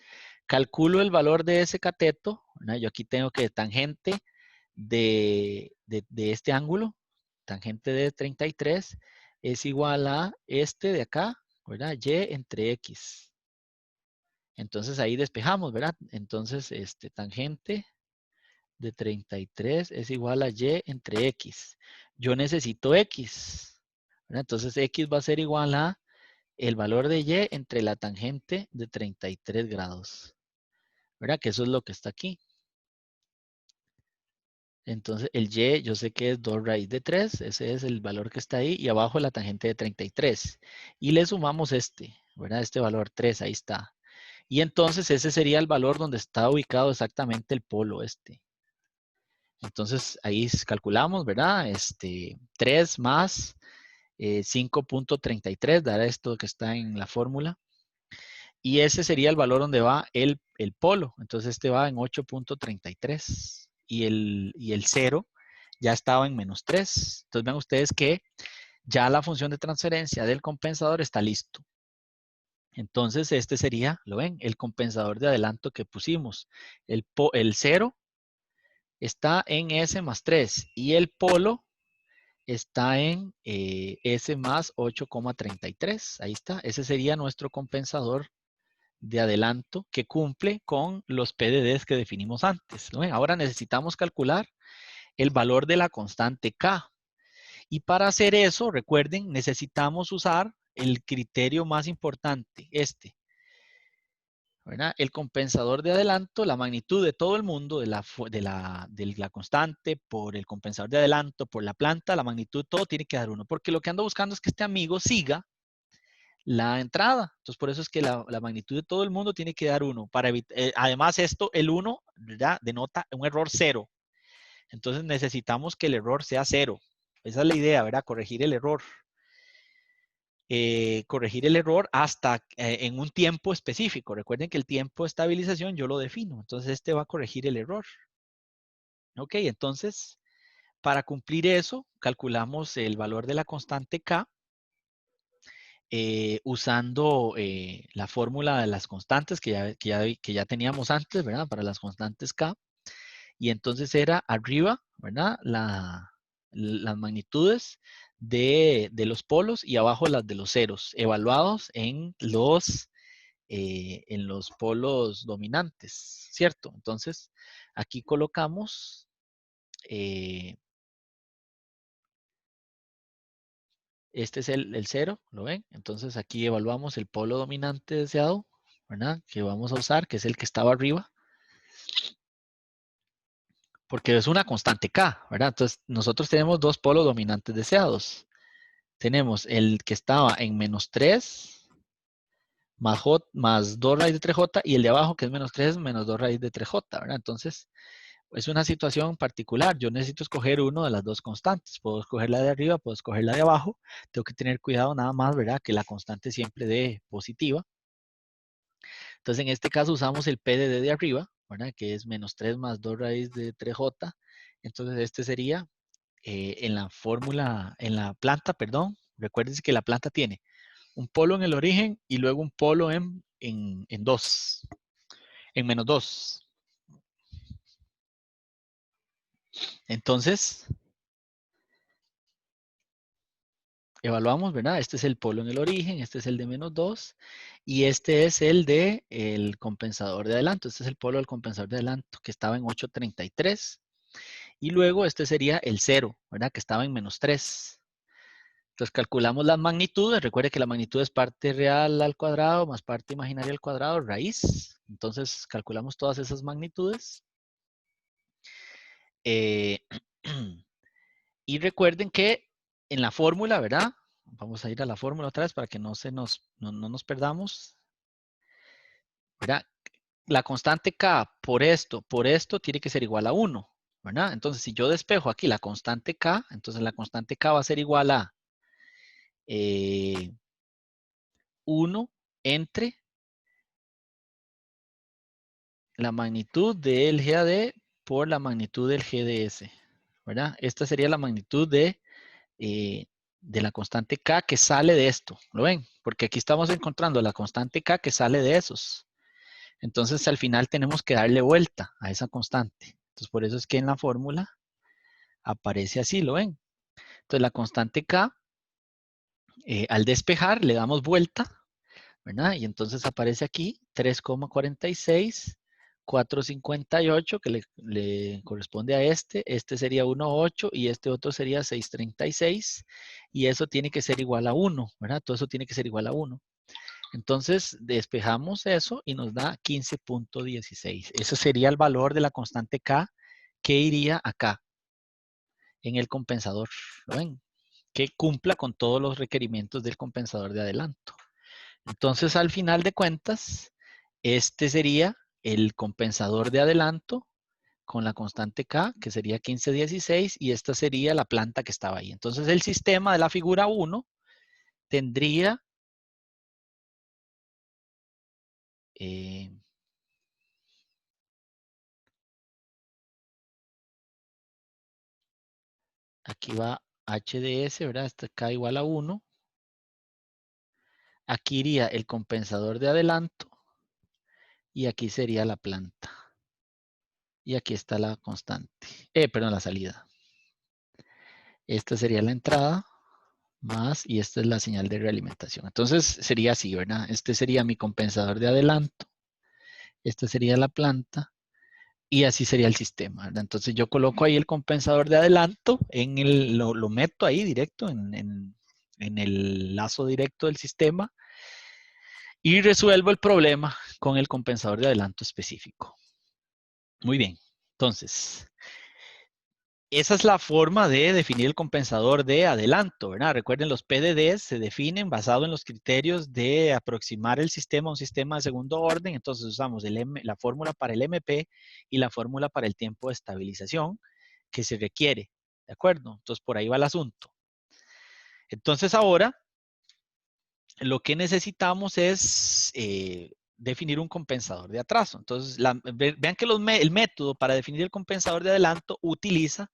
calculo el valor de ese cateto, ¿verdad? Yo aquí tengo que tangente de este ángulo, tangente de 33, es igual a este de acá, ¿verdad? Y entre X. Entonces, ahí despejamos, ¿verdad? Entonces, tangente de 33 es igual a Y entre X. Yo necesito X, ¿verdad? Entonces X va a ser igual a el valor de Y entre la tangente de 33 grados, ¿verdad? Que eso es lo que está aquí. Entonces el Y yo sé que es 2 raíz de 3, ese es el valor que está ahí, y abajo la tangente de 33. Y le sumamos ¿verdad? Este valor 3, ahí está. Y entonces ese sería el valor donde está ubicado exactamente el polo este. Entonces ahí calculamos, ¿verdad? 3 más 5.33 dará esto que está en la fórmula. Y ese sería el valor donde va el polo. Entonces este va en 8.33. Y el 0 ya estaba en -3. Entonces vean ustedes que ya la función de transferencia del compensador está listo. Entonces este sería, ¿lo ven? El compensador de adelanto que pusimos. El 0 está en S más 3 y el polo está en S más 8.33. Ahí está. Ese sería nuestro compensador de adelanto que cumple con los PDDs que definimos antes, ¿no? Ahora necesitamos calcular el valor de la constante K. Y para hacer eso, recuerden, necesitamos usar el criterio más importante, ¿verdad? El compensador de adelanto, la magnitud de todo el mundo, de la constante, por el compensador de adelanto, por la planta, la magnitud, todo tiene que dar 1, porque lo que ando buscando es que este amigo siga la entrada. Entonces, por eso es que la magnitud de todo el mundo tiene que dar 1. Además, el 1, ¿verdad? Denota un error 0. Entonces necesitamos que el error sea 0. Esa es la idea, ¿verdad? Corregir el error. Corregir el error hasta en un tiempo específico. Recuerden que el tiempo de estabilización yo lo defino. Entonces este va a corregir el error. Ok, entonces para cumplir eso calculamos el valor de la constante K usando la fórmula de las constantes que ya teníamos antes, ¿verdad? Para las constantes K. Y entonces era arriba, ¿verdad? Las magnitudes de los polos y abajo las de los ceros, evaluados en los polos dominantes, ¿cierto? Entonces, aquí colocamos este es el 0, ¿lo ven? Entonces aquí evaluamos el polo dominante deseado, ¿verdad? Que vamos a usar, que es el que estaba arriba. Porque es una constante K, ¿verdad? Entonces nosotros tenemos dos polos dominantes deseados. Tenemos el que estaba en menos 3 más 2 raíz de 3J y el de abajo que es menos 3 menos 2 raíz de 3J, ¿verdad? Entonces es una situación particular. Yo necesito escoger uno de las dos constantes. Puedo escoger la de arriba, puedo escoger la de abajo. Tengo que tener cuidado nada más, ¿verdad? Que la constante siempre dé positiva. Entonces, en este caso usamos el P de arriba, ¿verdad? Que es menos 3 más 2 raíz de 3J. Entonces, este sería en la fórmula, en la planta, perdón. Recuérdense que la planta tiene un polo en el origen y luego un polo en 2, en menos 2. Entonces, evaluamos, ¿verdad? Este es el polo en el origen, este es el de menos 2 y este es el de el compensador de adelanto. Este es el polo del compensador de adelanto que estaba en 833 y luego este sería el 0, ¿verdad? Que estaba en menos 3. Entonces calculamos las magnitudes. Recuerde que la magnitud es parte real al cuadrado más parte imaginaria al cuadrado, raíz. Entonces calculamos todas esas magnitudes. Y recuerden que en la fórmula, ¿verdad? Vamos a ir a la fórmula otra vez para que no nos perdamos. ¿Verdad? La constante K por esto, tiene que ser igual a 1. ¿Verdad? Entonces, si yo despejo aquí la constante K, entonces la constante K va a ser igual a 1 entre la magnitud del GAD por la magnitud del GDS, ¿verdad? Esta sería la magnitud de la constante K que sale de esto, ¿lo ven? Porque aquí estamos encontrando la constante K que sale de esos. Entonces, al final tenemos que darle vuelta a esa constante. Entonces, por eso es que en la fórmula aparece así, ¿lo ven? Entonces, la constante K, al despejar, le damos vuelta, ¿verdad? Y entonces aparece aquí 3,46, 4,58, que le corresponde a este. Este sería 1,8 y este otro sería 6,36. Y eso tiene que ser igual a 1, ¿verdad? Todo eso tiene que ser igual a 1. Entonces, despejamos eso y nos da 15,16. Ese sería el valor de la constante K que iría acá, en el compensador. ¿Lo ven? Que cumpla con todos los requerimientos del compensador de adelanto. Entonces, al final de cuentas, este sería el compensador de adelanto con la constante K, que sería 15,16, y esta sería la planta que estaba ahí. Entonces, el sistema de la figura 1 tendría aquí va HDS, ¿verdad? Está K igual a 1. Aquí iría el compensador de adelanto y aquí sería la planta. Y aquí está la constante. Perdón, la salida. Esta sería la entrada más y esta es la señal de realimentación. Entonces sería así, ¿verdad? Este sería mi compensador de adelanto. Esta sería la planta. Y así sería el sistema, ¿verdad? Entonces yo coloco ahí el compensador de adelanto, lo meto ahí directo en el lazo directo del sistema y resuelvo el problema con el compensador de adelanto específico. Muy bien, entonces, esa es la forma de definir el compensador de adelanto, ¿verdad? Recuerden, los PDDs se definen basado en los criterios de aproximar el sistema a un sistema de segundo orden. Entonces usamos la fórmula para el MP y la fórmula para el tiempo de estabilización, que se requiere, ¿de acuerdo? Entonces, por ahí va el asunto. Entonces, ahora, lo que necesitamos es definir un compensador de atraso. Entonces, vean que el método para definir el compensador de adelanto utiliza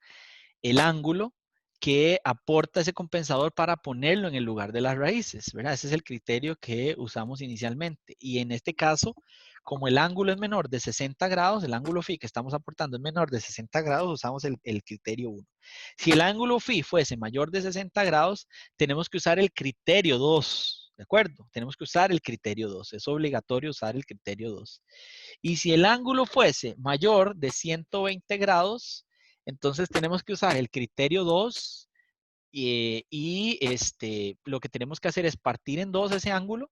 el ángulo que aporta ese compensador para ponerlo en el lugar de las raíces, ¿verdad? Ese es el criterio que usamos inicialmente. Y en este caso, como el ángulo es menor de 60 grados, el ángulo phi que estamos aportando es menor de 60 grados, usamos el criterio 1. Si el ángulo phi fuese mayor de 60 grados, tenemos que usar el criterio 2, ¿de acuerdo? Tenemos que usar el criterio 2. Es obligatorio usar el criterio 2. Y si el ángulo fuese mayor de 120 grados, entonces tenemos que usar el criterio 2 lo que tenemos que hacer es partir en 2 ese ángulo.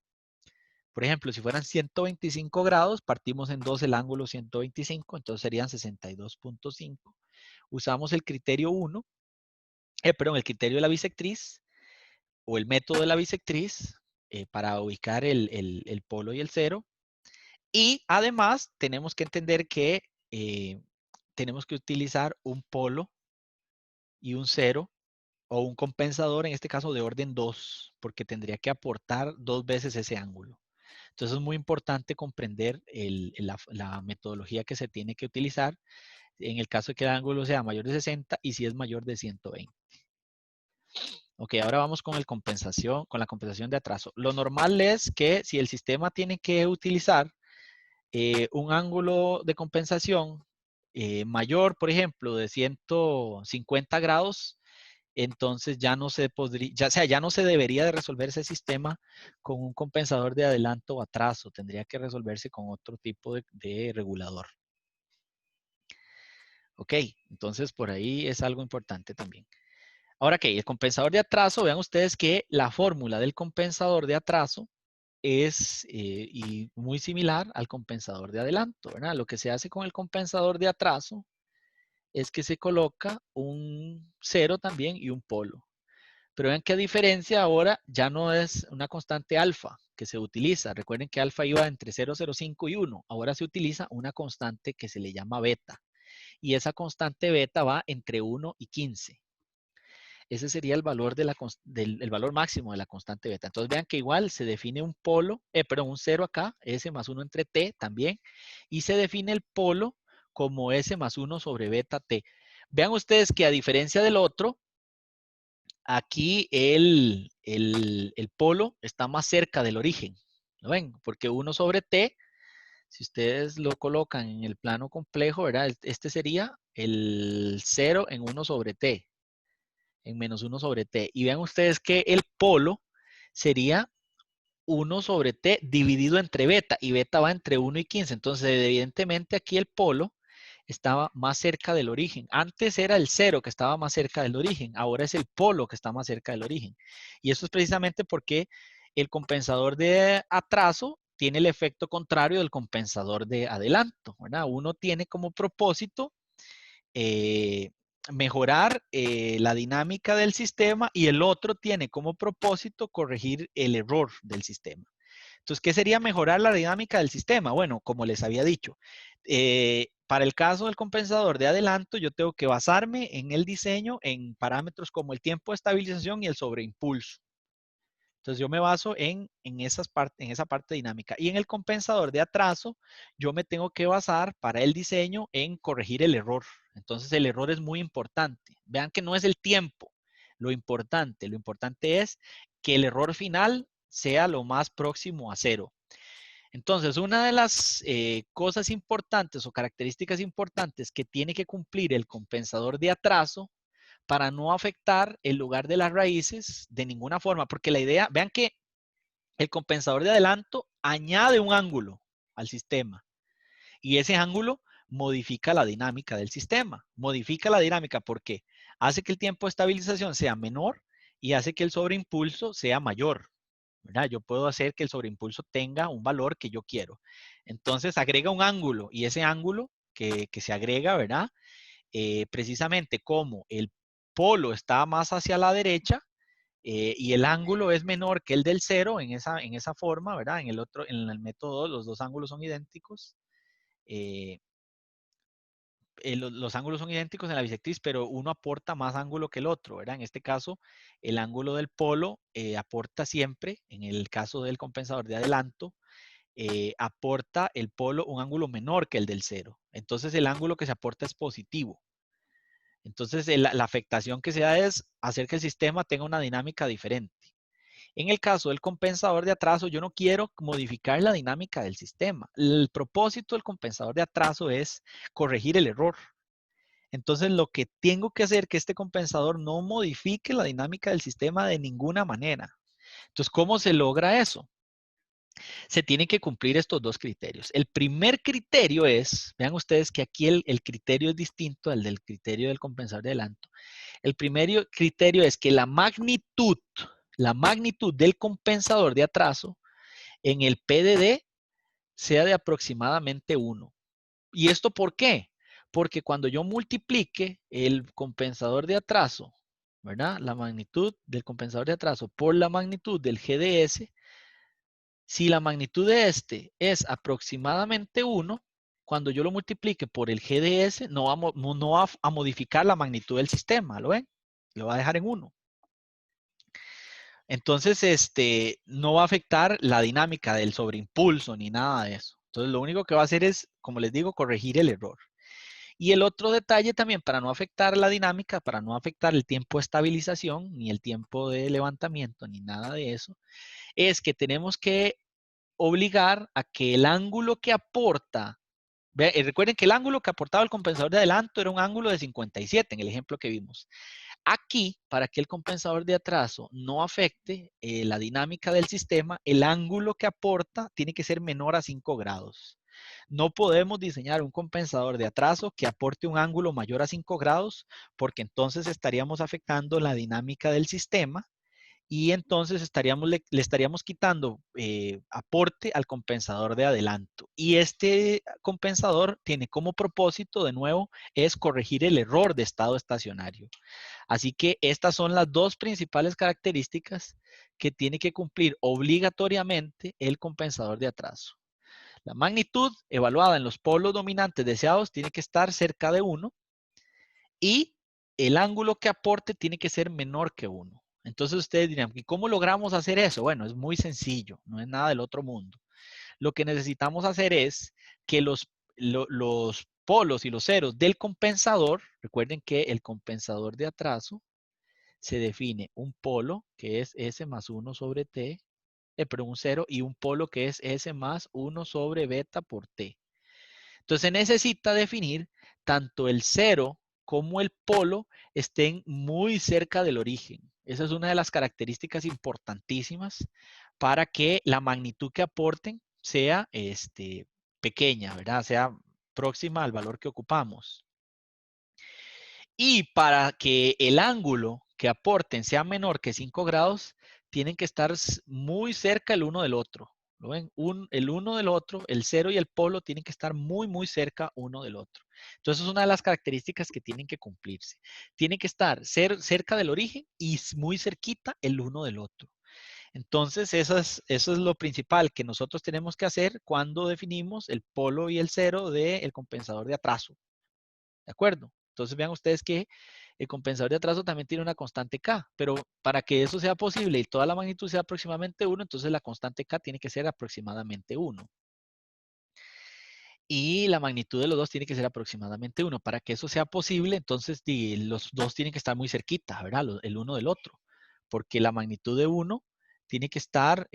Por ejemplo, si fueran 125 grados, partimos en 2 el ángulo 125, entonces serían 62.5. Usamos el criterio 1, perdón, el criterio de la bisectriz o el método de la bisectriz para ubicar el polo y el cero. Y además tenemos que entender que tenemos que utilizar un polo y un cero o un compensador, en este caso de orden 2, porque tendría que aportar 2 veces ese ángulo. Entonces es muy importante comprender la metodología que se tiene que utilizar en el caso de que el ángulo sea mayor de 60 y si es mayor de 120. Ok, ahora vamos con la compensación de atraso. Lo normal es que si el sistema tiene que utilizar un ángulo de compensación mayor, por ejemplo, de 150 grados, entonces ya no se podría, ya no se debería de resolver ese sistema con un compensador de adelanto o atraso, tendría que resolverse con otro tipo de regulador. Ok, entonces por ahí es algo importante también. Ahora, ok, el compensador de atraso, vean ustedes que la fórmula del compensador de atraso es y muy similar al compensador de adelanto, ¿verdad? Lo que se hace con el compensador de atraso es que se coloca un cero también y un polo. Pero vean qué diferencia ahora ya no es una constante alfa que se utiliza. Recuerden que alfa iba entre 0,05 y 1. Ahora se utiliza una constante que se le llama beta. Y esa constante beta va entre 1 y 15. Ese sería el valor, el valor máximo de la constante beta. Entonces vean que igual se define un polo, perdón, un cero acá, S más 1 entre T también. Y se define el polo como S más 1 sobre beta T. Vean ustedes que a diferencia del otro, aquí el polo está más cerca del origen. ¿Lo ven? Porque 1 sobre T, si ustedes lo colocan en el plano complejo, ¿verdad? Este sería el 0 en 1 sobre T, en menos 1 sobre T. Y vean ustedes que el polo sería 1 sobre T dividido entre beta, y beta va entre 1 y 15. Entonces, evidentemente aquí el polo estaba más cerca del origen. Antes era el cero que estaba más cerca del origen, ahora es el polo que está más cerca del origen. Y eso es precisamente porque el compensador de atraso tiene el efecto contrario del compensador de adelanto, ¿verdad? Uno tiene como propósito mejorar la dinámica del sistema y el otro tiene como propósito corregir el error del sistema. Entonces, ¿qué sería mejorar la dinámica del sistema? Bueno, como les había dicho, para el caso del compensador de adelanto, yo tengo que basarme en el diseño en parámetros como el tiempo de estabilización y el sobreimpulso. Entonces, yo me baso en esa parte dinámica. Y en el compensador de atraso, yo me tengo que basar para el diseño en corregir el error. Entonces, el error es muy importante. Vean que no es el tiempo lo importante es que el error final sea lo más próximo a cero. Entonces, una de las cosas importantes o características importantes que tiene que cumplir el compensador de atraso para no afectar el lugar de las raíces de ninguna forma, porque la idea, vean que el compensador de adelanto añade un ángulo al sistema y ese ángulo modifica la dinámica del sistema. Modifica la dinámica porque hace que el tiempo de estabilización sea menor y hace que el sobreimpulso sea mayor, ¿verdad? Yo puedo hacer que el sobreimpulso tenga un valor que yo quiero. Entonces agrega un ángulo y ese ángulo que se agrega, ¿verdad? Precisamente como el polo está más hacia la derecha y el ángulo es menor que el del cero en esa forma, ¿verdad? En el método 2, los dos ángulos son idénticos. los ángulos son idénticos en la bisectriz, pero uno aporta más ángulo que el otro, ¿verdad? En este caso, el ángulo del polo aporta siempre, en el caso del compensador de adelanto, aporta el polo un ángulo menor que el del cero. Entonces, el ángulo que se aporta es positivo. Entonces, la afectación que se da es hacer que el sistema tenga una dinámica diferente. En el caso del compensador de atraso, yo no quiero modificar la dinámica del sistema. El propósito del compensador de atraso es corregir el error. Entonces, lo que tengo que hacer es que este compensador no modifique la dinámica del sistema de ninguna manera. Entonces, ¿cómo se logra eso? Se tienen que cumplir estos dos criterios. El primer criterio es, vean ustedes que aquí el criterio es distinto al del criterio del compensador de adelanto. El primer criterio es que la magnitud del compensador de atraso en el PDD sea de aproximadamente 1. ¿Y esto por qué? Porque cuando yo multiplique el compensador de atraso, ¿verdad? La magnitud del compensador de atraso por la magnitud del GDS, si la magnitud de este es aproximadamente 1, cuando yo lo multiplique por el GDS, no va a modificar la magnitud del sistema, ¿lo ven? Lo va a dejar en 1. Entonces, no va a afectar la dinámica del sobreimpulso ni nada de eso. Entonces, lo único que va a hacer es, como les digo, corregir el error. Y el otro detalle también, para no afectar la dinámica, para no afectar el tiempo de estabilización, ni el tiempo de levantamiento, ni nada de eso, es que tenemos que obligar a que el ángulo que aporta, recuerden que el ángulo que aportaba el compensador de adelanto era un ángulo de 57 en el ejemplo que vimos. Aquí, para que el compensador de atraso no afecte la dinámica del sistema, el ángulo que aporta tiene que ser menor a 5 grados. No podemos diseñar un compensador de atraso que aporte un ángulo mayor a 5 grados, porque entonces estaríamos afectando la dinámica del sistema y entonces le estaríamos quitando aporte al compensador de adelanto. Y este compensador tiene como propósito, de nuevo, es corregir el error de estado estacionario. Así que estas son las dos principales características que tiene que cumplir obligatoriamente el compensador de atraso. La magnitud evaluada en los polos dominantes deseados tiene que estar cerca de 1 y el ángulo que aporte tiene que ser menor que 1. Entonces ustedes dirán, ¿y cómo logramos hacer eso? Bueno, es muy sencillo, no es nada del otro mundo. Lo que necesitamos hacer es que los polos y los ceros del compensador, recuerden que el compensador de atraso se define un polo que es S más 1 sobre T, pero un cero, y un polo que es S más 1 sobre beta por T. Entonces se necesita definir tanto el cero como el polo estén muy cerca del origen. Esa es una de las características importantísimas para que la magnitud que aporten sea pequeña, ¿verdad? Sea próxima al valor que ocupamos. Y para que el ángulo que aporten sea menor que 5 grados, tienen que estar muy cerca el uno del otro. ¿Lo ven? El uno del otro, el cero y el polo tienen que estar muy, muy cerca uno del otro. Entonces, es una de las características que tienen que cumplirse. Tienen que estar cerca del origen y muy cerquita el uno del otro. Entonces, eso es lo principal que nosotros tenemos que hacer cuando definimos el polo y el cero del compensador de atraso. ¿De acuerdo? Entonces, vean ustedes que el compensador de atraso también tiene una constante K, pero para que eso sea posible y toda la magnitud sea aproximadamente 1, entonces la constante K tiene que ser aproximadamente 1. Y la magnitud de los dos tiene que ser aproximadamente 1. Para que eso sea posible, entonces los dos tienen que estar muy cerquita, ¿verdad? El uno del otro. Porque la magnitud de 1 tiene que estar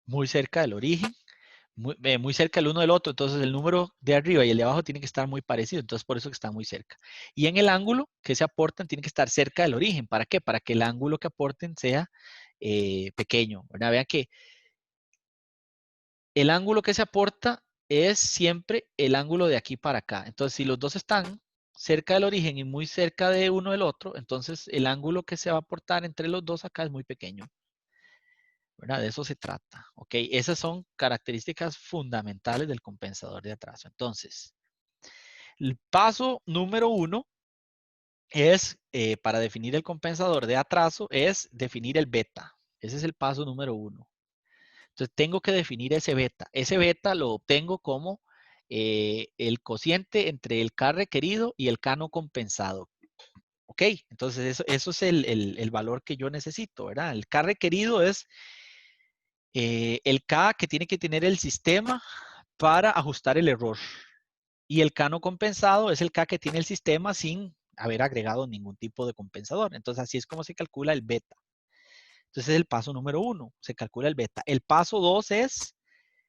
muy cerca del origen, muy cerca el uno del otro, entonces el número de arriba y el de abajo tienen que estar muy parecidos, entonces por eso que están muy cerca. Y en el ángulo que se aportan tiene que estar cerca del origen. ¿Para qué? Para que el ángulo que aporten sea pequeño, ¿verdad? Vean que el ángulo que se aporta es siempre el ángulo de aquí para acá. Entonces, si los dos están cerca del origen y muy cerca de uno del otro, entonces el ángulo que se va a aportar entre los dos acá es muy pequeño. ¿Verdad? De eso se trata. ¿Ok? Esas son características fundamentales del compensador de atraso. Entonces, el paso número 1 es, para definir el compensador de atraso, es definir el beta. Ese es el paso número 1. Entonces, tengo que definir ese beta. Ese beta lo obtengo como el cociente entre el K requerido y el K no compensado. ¿Ok? Entonces eso es el valor que yo necesito, ¿verdad? El K requerido es el K que tiene que tener el sistema para ajustar el error. Y el K no compensado es el K que tiene el sistema sin haber agregado ningún tipo de compensador. Entonces, así es como se calcula el beta. Entonces, es el paso número 1, se calcula el beta. El paso 2 es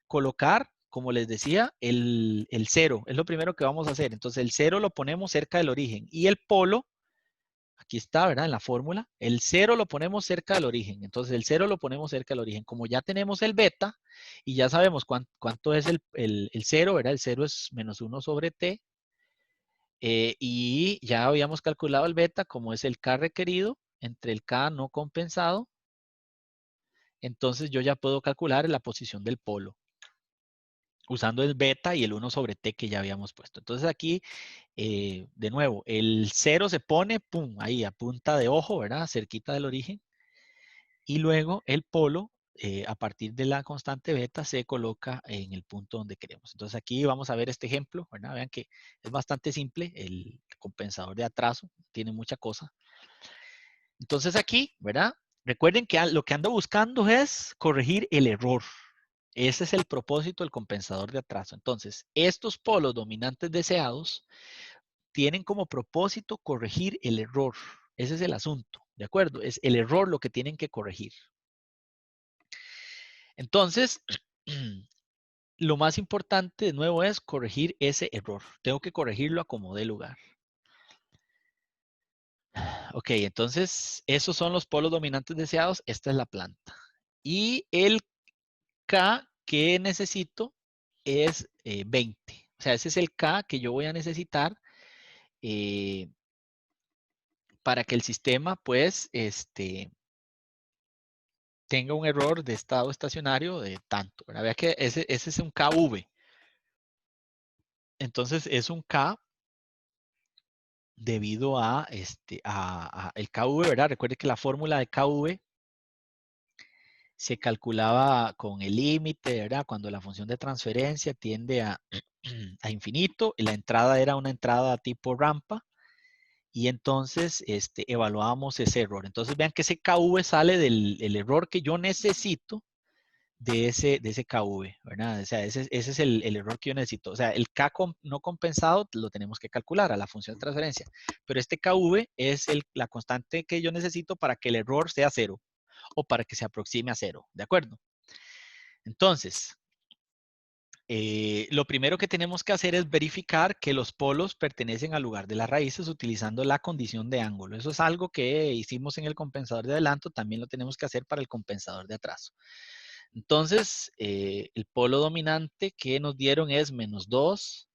colocar, como les decía, el 0. Es lo primero que vamos a hacer. Entonces, el 0 lo ponemos cerca del origen. Y el polo, aquí está, ¿verdad? En la fórmula, el 0 lo ponemos cerca del origen. Entonces, el 0 lo ponemos cerca del origen. Como ya tenemos el beta y ya sabemos cuánto es el 0, ¿verdad? El 0 es menos 1 sobre t. Y ya habíamos calculado el beta como es el K requerido entre el K no compensado. Entonces yo ya puedo calcular la posición del polo usando el beta y el 1 sobre t que ya habíamos puesto. Entonces aquí, de nuevo, el 0 se pone, pum, ahí a punta de ojo, ¿verdad? Cerquita del origen. Y luego el polo, a partir de la constante beta, se coloca en el punto donde queremos. Entonces aquí vamos a ver este ejemplo, ¿verdad? Vean que es bastante simple, el compensador de atraso, tiene mucha cosa. Entonces aquí, ¿verdad? Recuerden que lo que ando buscando es corregir el error. Ese es el propósito del compensador de atraso. Entonces, estos polos dominantes deseados tienen como propósito corregir el error. Ese es el asunto, ¿de acuerdo? Es el error lo que tienen que corregir. Entonces, lo más importante de nuevo es corregir ese error. Tengo que corregirlo a como dé lugar. Ok, entonces esos son los polos dominantes deseados. Esta es la planta. Y el K que necesito es 20. O sea, ese es el K que yo voy a necesitar para que el sistema, pues, tenga un error de estado estacionario de tanto. ¿Verdad? Vea que ese es un KV. Entonces, es un K debido a el KV, ¿verdad? Recuerde que la fórmula de KV se calculaba con el límite, ¿verdad? Cuando la función de transferencia tiende a infinito, y la entrada era una entrada tipo rampa, y entonces evaluábamos ese error. Entonces vean que ese KV sale del error que yo necesito de ese KV, ¿verdad? O sea, ese es el error que yo necesito. O sea, el K no compensado lo tenemos que calcular a la función de transferencia, pero este KV es la constante que yo necesito para que el error sea 0 o para que se aproxime a 0, ¿de acuerdo? Entonces, lo primero que tenemos que hacer es verificar que los polos pertenecen al lugar de las raíces utilizando la condición de ángulo. Eso es algo que hicimos en el compensador de adelanto, también lo tenemos que hacer para el compensador de atraso. Entonces, el polo dominante que nos dieron es menos 2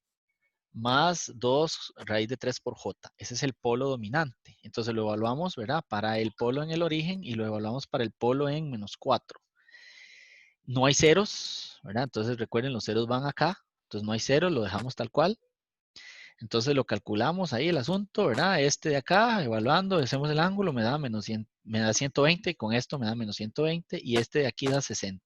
más 2 raíz de 3 por j. Ese es el polo dominante. Entonces lo evaluamos, ¿verdad? Para el polo en el origen y lo evaluamos para el polo en menos 4. No hay ceros, ¿verdad? Entonces recuerden, los ceros van acá. Entonces no hay ceros, lo dejamos tal cual. Entonces lo calculamos ahí el asunto, ¿verdad? Este de acá, evaluando, hacemos el ángulo, me da 120, y con esto me da menos 120, y este de aquí da 60.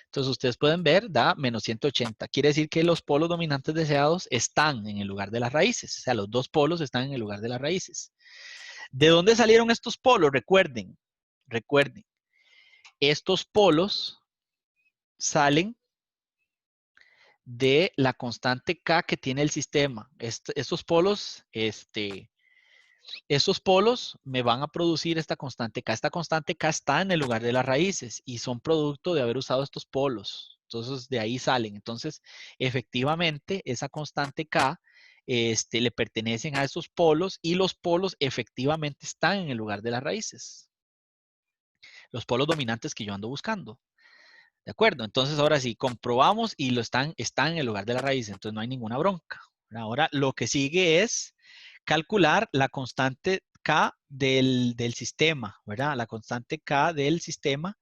Entonces ustedes pueden ver, da menos 180. Quiere decir que los polos dominantes deseados están en el lugar de las raíces. O sea, los dos polos están en el lugar de las raíces. ¿De dónde salieron estos polos? Recuerden, estos polos salen de la constante K que tiene el sistema. Estos polos me van a producir esta constante K. Esta constante K está en el lugar de las raíces y son producto de haber usado estos polos. Entonces, de ahí salen. Entonces, efectivamente, esa constante K le pertenecen a esos polos y los polos efectivamente están en el lugar de las raíces. Los polos dominantes que yo ando buscando. ¿De acuerdo? Entonces, ahora sí, comprobamos y están en el lugar de la raíz, entonces no hay ninguna bronca. Ahora, lo que sigue es calcular la constante K del sistema, ¿verdad? La constante K del sistema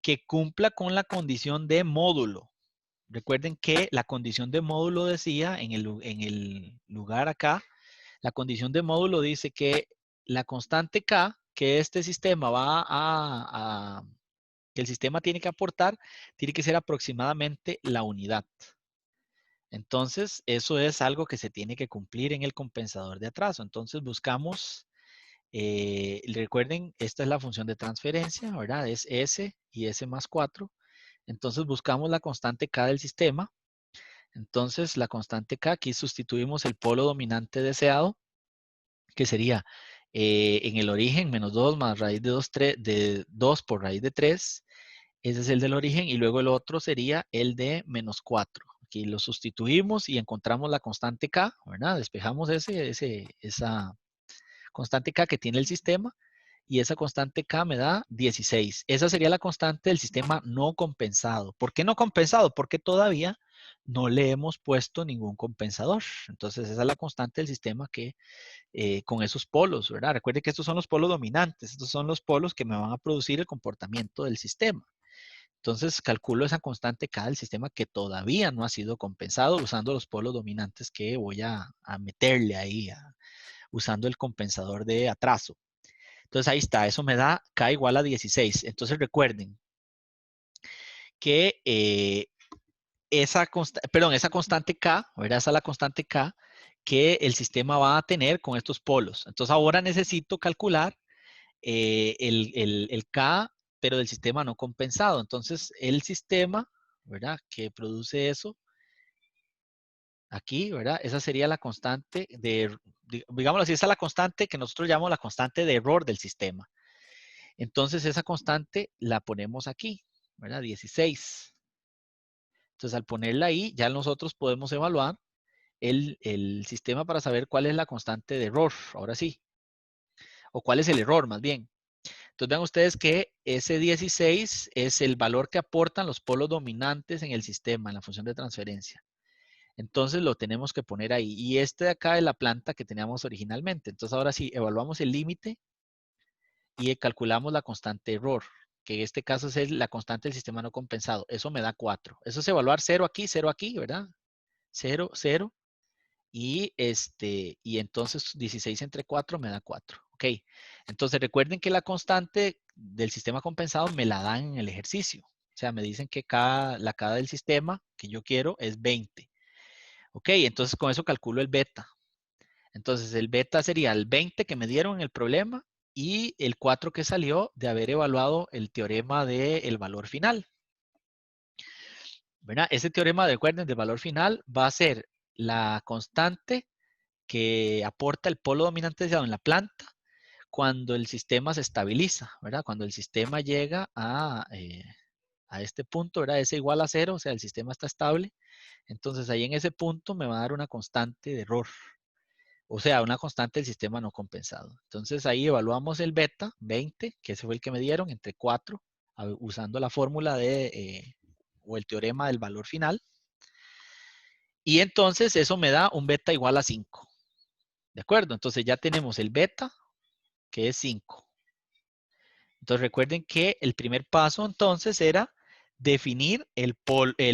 que cumpla con la condición de módulo. Recuerden que la condición de módulo decía en el lugar acá, la condición de módulo dice que la constante K que este sistema que el sistema tiene que aportar, tiene que ser aproximadamente la unidad. Entonces, eso es algo que se tiene que cumplir en el compensador de atraso. Entonces, buscamos, recuerden, esta es la función de transferencia, ¿verdad? Es S y S más 4. Entonces, buscamos la constante K del sistema. Entonces, la constante K, aquí sustituimos el polo dominante deseado, que sería en el origen menos 2 más raíz de 2 por raíz de 3. Ese es el del origen. Y luego el otro sería el de menos 4. Aquí lo sustituimos y encontramos la constante K, ¿verdad? Despejamos esa constante K que tiene el sistema. Y esa constante K me da 16. Esa sería la constante del sistema no compensado. ¿Por qué no compensado? Porque todavía no le hemos puesto ningún compensador. Entonces, esa es la constante del sistema que con esos polos, ¿verdad? Recuerde que estos son los polos dominantes. Estos son los polos que me van a producir el comportamiento del sistema. Entonces, calculo esa constante K del sistema que todavía no ha sido compensado usando los polos dominantes que voy a meterle ahí, usando el compensador de atraso. Entonces, ahí está. Eso me da K igual a 16. Entonces, recuerden que esa constante K, ¿verdad? Esa es la constante K que el sistema va a tener con estos polos. Entonces, ahora necesito calcular el K, pero del sistema no compensado. Entonces, el sistema, ¿verdad? Que produce eso, aquí, ¿verdad? Esa sería la constante digámoslo así, esa es la constante que nosotros llamamos la constante de error del sistema. Entonces, esa constante la ponemos aquí, ¿verdad? 16. Entonces, al ponerla ahí, ya nosotros podemos evaluar el sistema para saber cuál es la constante de error, ahora sí. O cuál es el error, más bien. Entonces, vean ustedes que ese 16 es el valor que aportan los polos dominantes en el sistema, en la función de transferencia. Entonces, lo tenemos que poner ahí. Y este de acá es la planta que teníamos originalmente. Entonces, ahora sí, evaluamos el límite y calculamos la constante error, que en este caso es la constante del sistema no compensado. Eso me da 4. Eso es evaluar 0 aquí, ¿verdad? 0, 0. Y entonces 16 entre 4 me da 4. Ok. Entonces recuerden que la constante del sistema compensado me la dan en el ejercicio. O sea, me dicen que la K del sistema que yo quiero es 20. Ok, entonces con eso calculo el beta. Entonces el beta sería el 20 que me dieron en el problema y el 4 que salió de haber evaluado el teorema del valor final. ¿Verdad? Ese teorema, recuerden, del valor final va a ser la constante que aporta el polo dominante deseado en la planta cuando el sistema se estabiliza, ¿verdad? Cuando el sistema llega a este punto, ¿verdad? S igual a 0, o sea, el sistema está estable. Entonces, ahí en ese punto me va a dar una constante de error. O sea, una constante del sistema no compensado. Entonces, ahí evaluamos el beta, 20, que ese fue el que me dieron, entre 4, usando la fórmula o el teorema del valor final. Y entonces, eso me da un beta igual a 5. ¿De acuerdo? Entonces, ya tenemos el beta, que es 5. Entonces recuerden que el primer paso entonces era definir el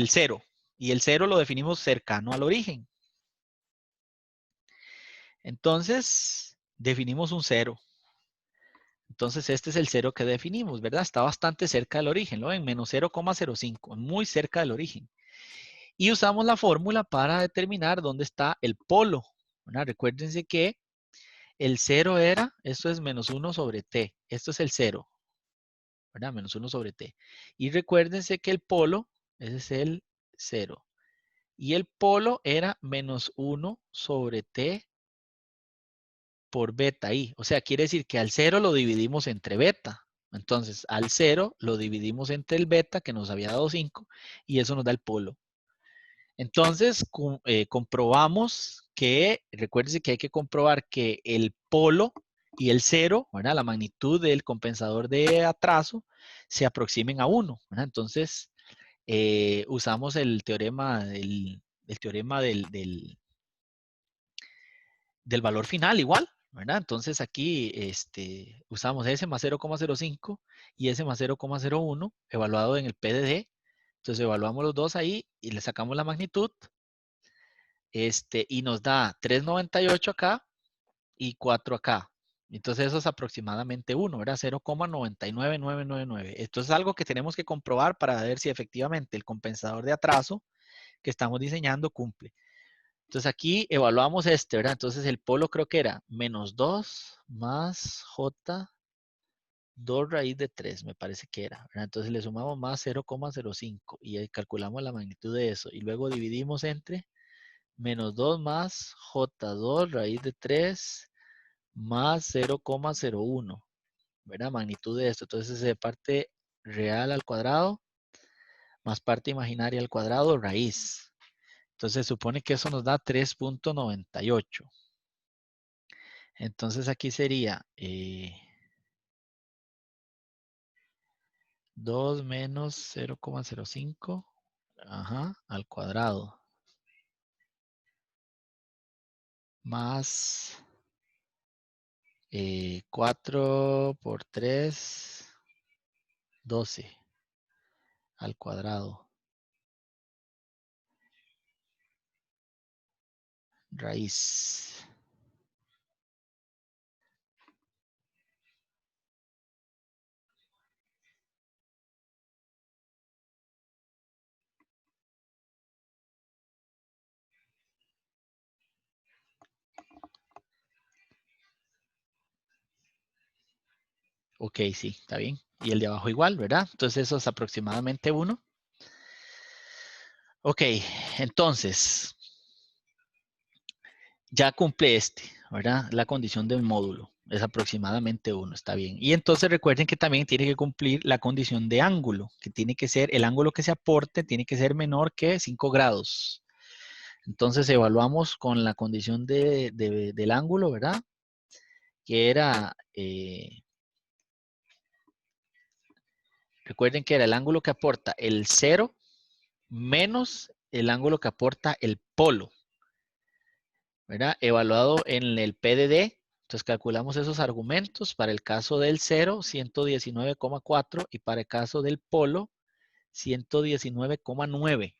0. Y el 0 lo definimos cercano al origen. Entonces definimos un 0. Entonces este es el 0 que definimos, ¿verdad? Está bastante cerca del origen, ¿lo ven? Menos 0,05, muy cerca del origen. Y usamos la fórmula para determinar dónde está el polo, ¿verdad? Recuérdense que el 0 era, esto es menos 1 sobre t. Esto es el 0. ¿Verdad? Menos 1 sobre t. Y recuérdense que el polo, ese es el 0. Y el polo era menos 1 sobre t por beta i. O sea, quiere decir que al 0 lo dividimos entre beta. Entonces, al 0 lo dividimos entre el beta, que nos había dado 5, y eso nos da el polo. Entonces, comprobamos que, recuérdense que hay que comprobar que el polo y el 0, ¿verdad? La magnitud del compensador de atraso, se aproximen a 1. ¿Verdad? Entonces, usamos el teorema del valor final igual. ¿Verdad? Entonces aquí usamos S más 0,05 y S más 0,01 evaluado en el PDD. Entonces evaluamos los dos ahí y le sacamos la magnitud. Y nos da 3,98 acá y 4 acá. Entonces eso es aproximadamente 1, ¿verdad? 0,99999. Esto es algo que tenemos que comprobar para ver si efectivamente el compensador de atraso que estamos diseñando cumple. Entonces aquí evaluamos este, ¿verdad? Entonces el polo creo que era menos 2 más J 2 raíz de 3, me parece que era, ¿verdad? Entonces le sumamos más 0,05 y ahí calculamos la magnitud de eso. Y luego dividimos entre menos 2 más J2 raíz de 3 más 0,01, ¿verdad? Magnitud de esto. Entonces es de parte real al cuadrado más parte imaginaria al cuadrado raíz. Entonces supone que eso nos da 3,98. Entonces aquí sería 2 menos 0,05 al cuadrado más 4 por 3, 12 al cuadrado raíz. Ok, sí, está bien. Y el de abajo igual, ¿verdad? Entonces eso es aproximadamente 1. Ok, entonces ya cumple este, ¿verdad? La condición del módulo es aproximadamente 1, está bien. Y entonces recuerden que también tiene que cumplir la condición de ángulo, que tiene que ser, el ángulo que se aporte tiene que ser menor que 5 grados. Entonces evaluamos con la condición del ángulo, ¿verdad? Que era, recuerden que era el ángulo que aporta el 0 menos el ángulo que aporta el polo, ¿verdad? Evaluado en el PDD. Entonces calculamos esos argumentos. Para el caso del 0, 119,4 y para el caso del polo, 119,9.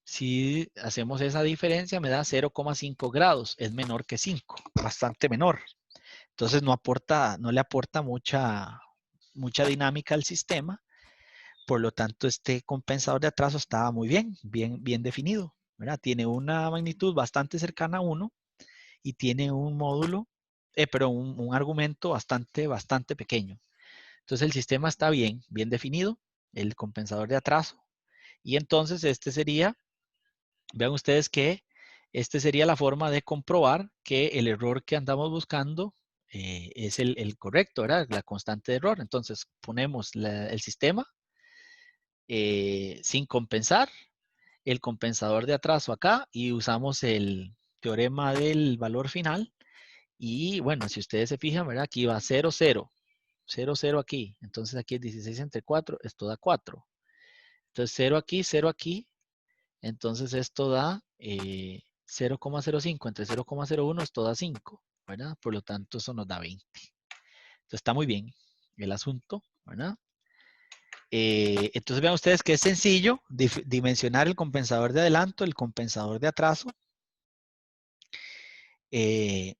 Si hacemos esa diferencia, me da 0,5 grados. Es menor que 5, bastante menor. Entonces no le aporta mucha dinámica al sistema. Por lo tanto, este compensador de atraso estaba muy bien definido, ¿verdad? Tiene una magnitud bastante cercana a 1 y tiene un módulo, pero un argumento bastante pequeño. Entonces el sistema está bien definido, el compensador de atraso. Y entonces este sería, vean ustedes que este sería la forma de comprobar que el error que andamos buscando es el correcto, ¿verdad? La constante de error. Entonces ponemos el sistema sin compensar, el compensador de atraso acá y usamos el teorema del valor final. Y bueno, si ustedes se fijan, ¿verdad? Aquí va 0, 0. 0, 0 aquí. Entonces aquí es 16 entre 4. Esto da 4. Entonces 0 aquí, 0 aquí. Entonces esto da 0,05 entre 0,01. Esto da 5, ¿verdad? Por lo tanto, eso nos da 20. Entonces está muy bien el asunto, ¿verdad? Entonces vean ustedes que es sencillo dimensionar el compensador de adelanto, el compensador de atraso. Y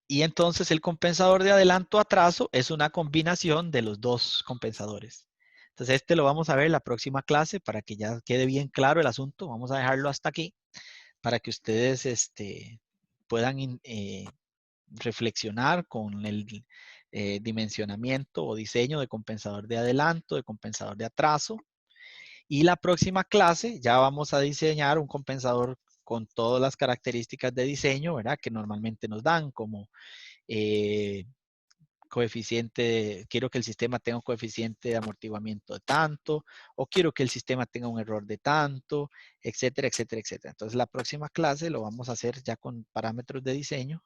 entonces el compensador de adelanto-atraso es una combinación de los dos compensadores. Entonces este lo vamos a ver en la próxima clase para que ya quede bien claro el asunto. Vamos a dejarlo hasta aquí para que ustedes puedan reflexionar con el dimensionamiento o diseño de compensador de adelanto, de compensador de atraso. Y la próxima clase ya vamos a diseñar un compensador con todas las características de diseño, ¿verdad? Que normalmente nos dan como coeficiente, quiero que el sistema tenga un coeficiente de amortiguamiento de tanto, o quiero que el sistema tenga un error de tanto, etcétera, etcétera, etcétera. Entonces la próxima clase lo vamos a hacer ya con parámetros de diseño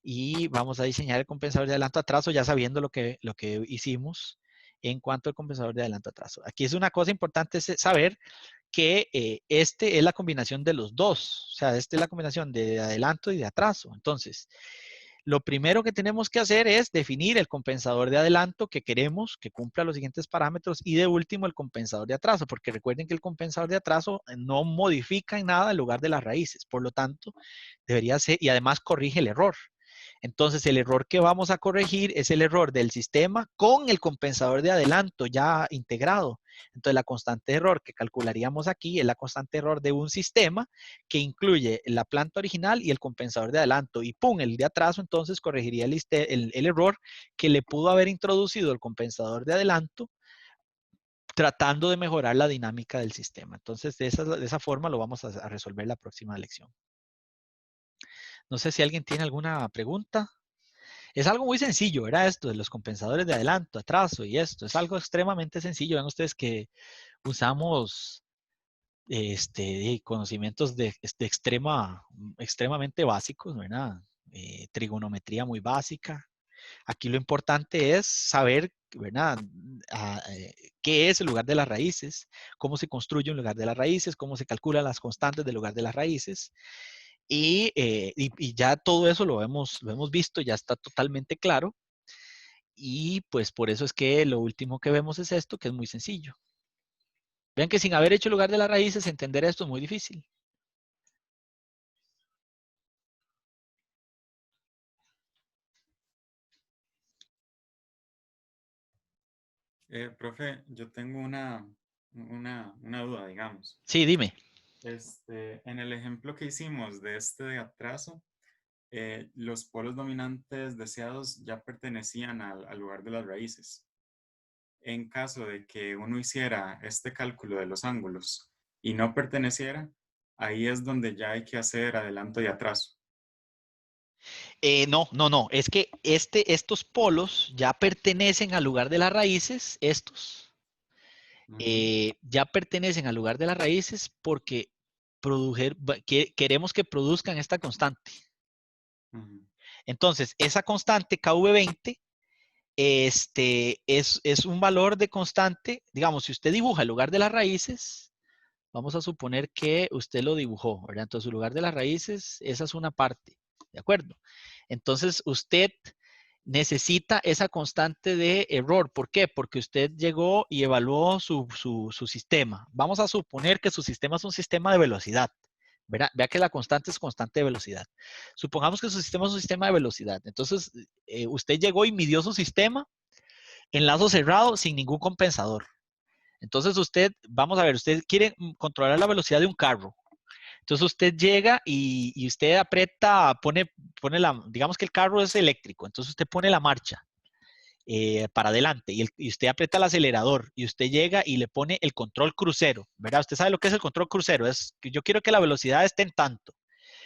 y vamos a diseñar el compensador de adelanto atraso ya sabiendo lo que hicimos en cuanto al compensador de adelanto atraso. Aquí es una cosa importante saber que este es la combinación de los dos, o sea, esta es la combinación de adelanto y de atraso. Entonces, lo primero que tenemos que hacer es definir el compensador de adelanto que queremos que cumpla los siguientes parámetros y de último el compensador de atraso, porque recuerden que el compensador de atraso no modifica en nada el lugar de las raíces, por lo tanto, debería ser, y además corrige el error. Entonces, el error que vamos a corregir es el error del sistema con el compensador de adelanto ya integrado. Entonces, la constante de error que calcularíamos aquí es la constante de error de un sistema que incluye la planta original y el compensador de adelanto. Y ¡pum! El de atraso, entonces, corregiría el error que le pudo haber introducido el compensador de adelanto tratando de mejorar la dinámica del sistema. Entonces, de esa forma lo vamos a resolver la próxima lección. No sé si alguien tiene alguna pregunta. Es algo muy sencillo, ¿verdad? Esto de los compensadores de adelanto, atraso y esto. Es algo extremadamente sencillo. Vean ustedes que usamos conocimientos extremadamente básicos, ¿verdad? Trigonometría muy básica. Aquí lo importante es saber, ¿verdad? ¿Qué es el lugar de las raíces? ¿Cómo se construye un lugar de las raíces? ¿Cómo se calculan las constantes del lugar de las raíces? Y ya todo eso lo hemos visto, ya está totalmente claro. Y pues por eso es que lo último que vemos es esto, que es muy sencillo. Vean que sin haber hecho el lugar de las raíces, entender esto es muy difícil. Profe, yo tengo una duda, digamos. Sí, dime. En el ejemplo que hicimos de de atraso, los polos dominantes deseados ya pertenecían al lugar de las raíces. En caso de que uno hiciera este cálculo de los ángulos y no perteneciera, ahí es donde ya hay que hacer adelanto y atraso. No. Es que estos polos ya pertenecen al lugar de las raíces, estos. Ya pertenecen al lugar de las raíces porque queremos que produzcan esta constante. Entonces, esa constante KV20 es un valor de constante. Digamos, si usted dibuja el lugar de las raíces, vamos a suponer que usted lo dibujó, ¿verdad? Entonces, el lugar de las raíces, esa es una parte, ¿de acuerdo? Entonces, usted necesita esa constante de error. ¿Por qué? Porque usted llegó y evaluó su sistema. Vamos a suponer que su sistema es un sistema de velocidad. ¿Verdad? Vea que la constante es constante de velocidad. Supongamos que su sistema es un sistema de velocidad. Entonces, usted llegó y midió su sistema en lazo cerrado sin ningún compensador. Entonces, vamos a ver, usted quiere controlar la velocidad de un carro. Entonces usted llega y usted aprieta, digamos que el carro es eléctrico, entonces usted pone la marcha para adelante y usted aprieta el acelerador y usted llega y le pone el control crucero, ¿verdad? Usted sabe lo que es el control crucero, es que yo quiero que la velocidad esté en tanto.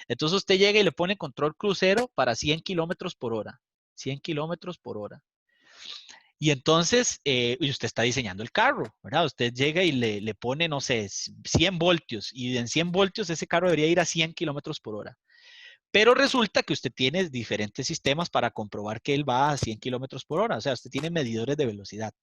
Entonces usted llega y le pone control crucero para 100 kilómetros por hora, 100 kilómetros por hora. Y entonces, usted está diseñando el carro, ¿verdad? Usted llega y le pone, no sé, 100 voltios. Y en 100 voltios ese carro debería ir a 100 kilómetros por hora. Pero resulta que usted tiene diferentes sistemas para comprobar que él va a 100 kilómetros por hora. O sea, usted tiene medidores de velocidad.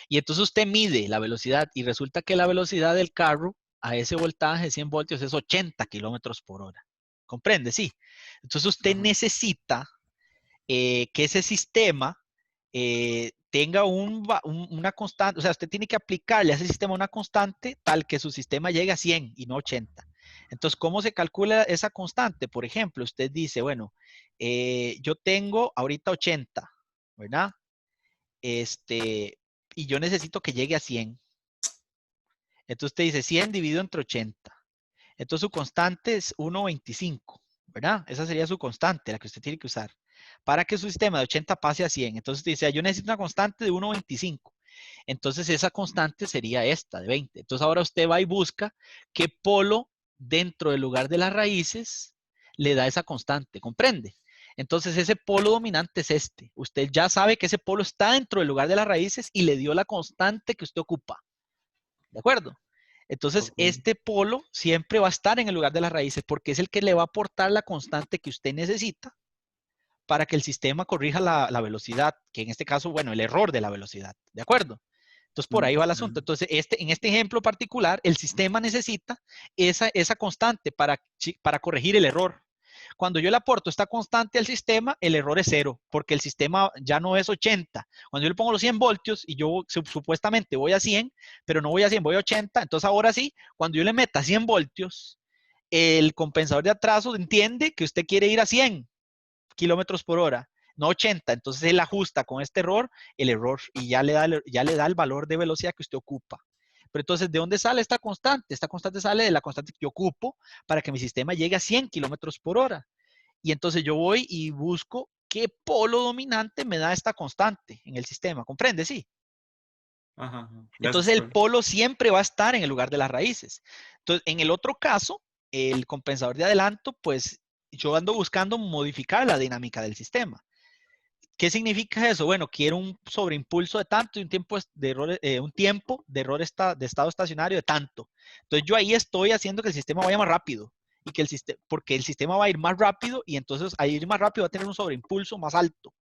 Y entonces usted mide la velocidad y resulta que la velocidad del carro a ese voltaje de 100 voltios es 80 kilómetros por hora. ¿Comprende? Sí. Entonces usted necesita que ese sistema tenga una constante, o sea, usted tiene que aplicarle a ese sistema una constante tal que su sistema llegue a 100 y no 80. Entonces, ¿cómo se calcula esa constante? Por ejemplo, usted dice, bueno, yo tengo ahorita 80, ¿verdad? Y yo necesito que llegue a 100. Entonces usted dice 100 dividido entre 80. Entonces su constante es 1.25, ¿verdad? Esa sería su constante, la que usted tiene que usar, para que su sistema de 80 pase a 100. Entonces usted dice, yo necesito una constante de 1.25. Entonces esa constante sería esta, de 20. Entonces ahora usted va y busca qué polo dentro del lugar de las raíces le da esa constante, ¿comprende? Entonces ese polo dominante es este. Usted ya sabe que ese polo está dentro del lugar de las raíces y le dio la constante que usted ocupa. ¿De acuerdo? Entonces, este polo siempre va a estar en el lugar de las raíces porque es el que le va a aportar la constante que usted necesita para que el sistema corrija la velocidad, que en este caso, bueno, el error de la velocidad. ¿De acuerdo? Entonces, por ahí va el asunto. Entonces, en este ejemplo particular, el sistema necesita esa constante para corregir el error. Cuando yo le aporto esta constante al sistema, el error es 0, porque el sistema ya no es 80. Cuando yo le pongo los 100 voltios y yo supuestamente voy a 100, pero no voy a 100, voy a 80, entonces ahora sí, cuando yo le meta 100 voltios, el compensador de atraso entiende que usted quiere ir a 100, kilómetros por hora, no 80. Entonces él ajusta con este error el error y ya le da el valor de velocidad que usted ocupa. Pero entonces, ¿de dónde sale esta constante? Esta constante sale de la constante que yo ocupo para que mi sistema llegue a 100 kilómetros por hora. Y entonces yo voy y busco qué polo dominante me da esta constante en el sistema. ¿Comprende? Sí. Ajá, ajá. Entonces Gracias, el profe. polo siempre va a estar en el lugar de las raíces. Entonces, en el otro caso, el compensador de adelanto, pues yo ando buscando modificar la dinámica del sistema. ¿Qué significa eso? Bueno, quiero un sobreimpulso de tanto y un tiempo de error, de estado estacionario de tanto. Entonces yo ahí estoy haciendo que el sistema vaya más rápido y que porque el sistema va a ir más rápido y entonces al ir más rápido va a tener un sobreimpulso más alto.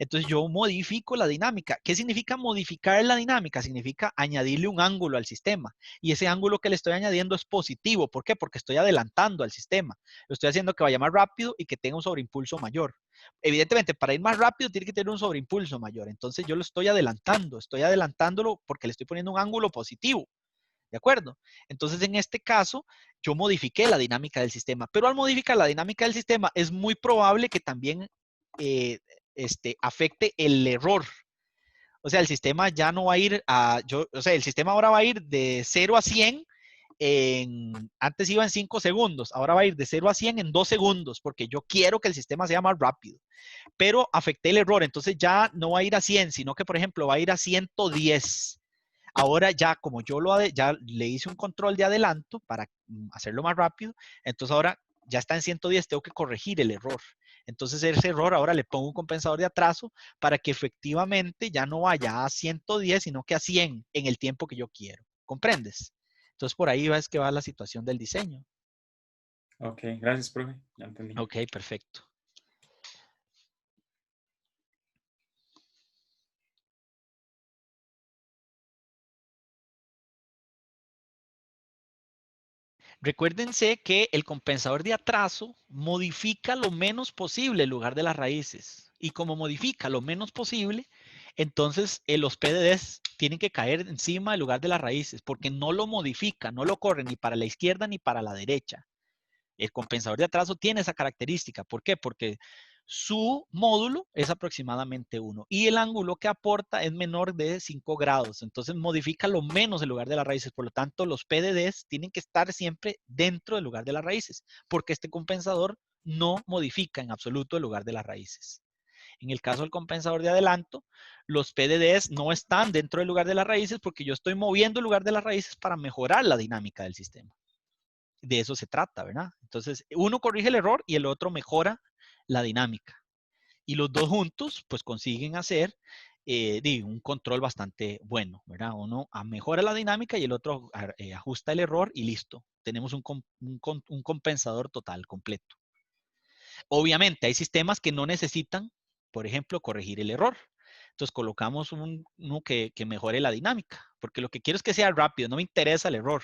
Entonces yo modifico la dinámica. ¿Qué significa modificar la dinámica? Significa añadirle un ángulo al sistema. Y ese ángulo que le estoy añadiendo es positivo. ¿Por qué? Porque estoy adelantando al sistema. Lo estoy haciendo que vaya más rápido y que tenga un sobreimpulso mayor. Evidentemente, para ir más rápido tiene que tener un sobreimpulso mayor. Entonces yo lo estoy adelantándolo porque le estoy poniendo un ángulo positivo. ¿De acuerdo? Entonces, en este caso, yo modifiqué la dinámica del sistema, pero al modificar la dinámica del sistema es muy probable que también afecte el error. O sea, el sistema ya no va a ir el sistema ahora va a ir de 0 a 100 antes iba en 5 segundos, ahora va a ir de 0 a 100 en 2 segundos, porque yo quiero que el sistema sea más rápido. Pero afecté el error, entonces ya no va a ir a 100, sino que, por ejemplo, va a ir a 110. Ahora ya, como yo ya le hice un control de adelanto para hacerlo más rápido, entonces ahora ya está en 110, tengo que corregir el error. Entonces ese error ahora le pongo un compensador de atraso para que efectivamente ya no vaya a 110, sino que a 100 en el tiempo que yo quiero. ¿Comprendes? Entonces por ahí es que va la situación del diseño. Ok, gracias, profe. Ya entendí. Ok, perfecto. Recuérdense que el compensador de atraso modifica lo menos posible el lugar de las raíces. Y como modifica lo menos posible, entonces los PDDs tienen que caer encima del lugar de las raíces porque no lo modifica, no lo corre ni para la izquierda ni para la derecha. El compensador de atraso tiene esa característica. ¿Por qué? Porque su módulo es aproximadamente 1 y el ángulo que aporta es menor de 5 grados. Entonces modifica lo menos el lugar de las raíces. Por lo tanto, los PDDs tienen que estar siempre dentro del lugar de las raíces porque este compensador no modifica en absoluto el lugar de las raíces. En el caso del compensador de adelanto, los PDDs no están dentro del lugar de las raíces porque yo estoy moviendo el lugar de las raíces para mejorar la dinámica del sistema. De eso se trata, ¿verdad? Entonces, uno corrige el error y el otro mejora la dinámica. Y los dos juntos, pues consiguen hacer un control bastante bueno, ¿verdad? Uno mejora la dinámica y el otro ajusta el error y listo. Tenemos un compensador total, completo. Obviamente, hay sistemas que no necesitan, por ejemplo, corregir el error. Entonces, colocamos uno que mejore la dinámica, porque lo que quiero es que sea rápido, no me interesa el error.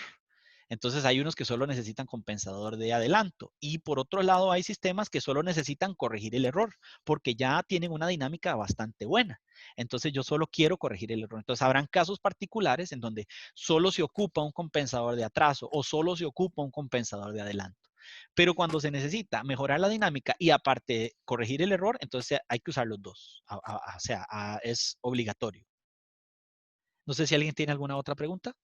Entonces hay unos que solo necesitan compensador de adelanto y por otro lado hay sistemas que solo necesitan corregir el error porque ya tienen una dinámica bastante buena. Entonces yo solo quiero corregir el error. Entonces habrán casos particulares en donde solo se ocupa un compensador de atraso o solo se ocupa un compensador de adelanto. Pero cuando se necesita mejorar la dinámica y aparte corregir el error, entonces hay que usar los dos. O sea, es obligatorio. No sé si alguien tiene alguna otra pregunta.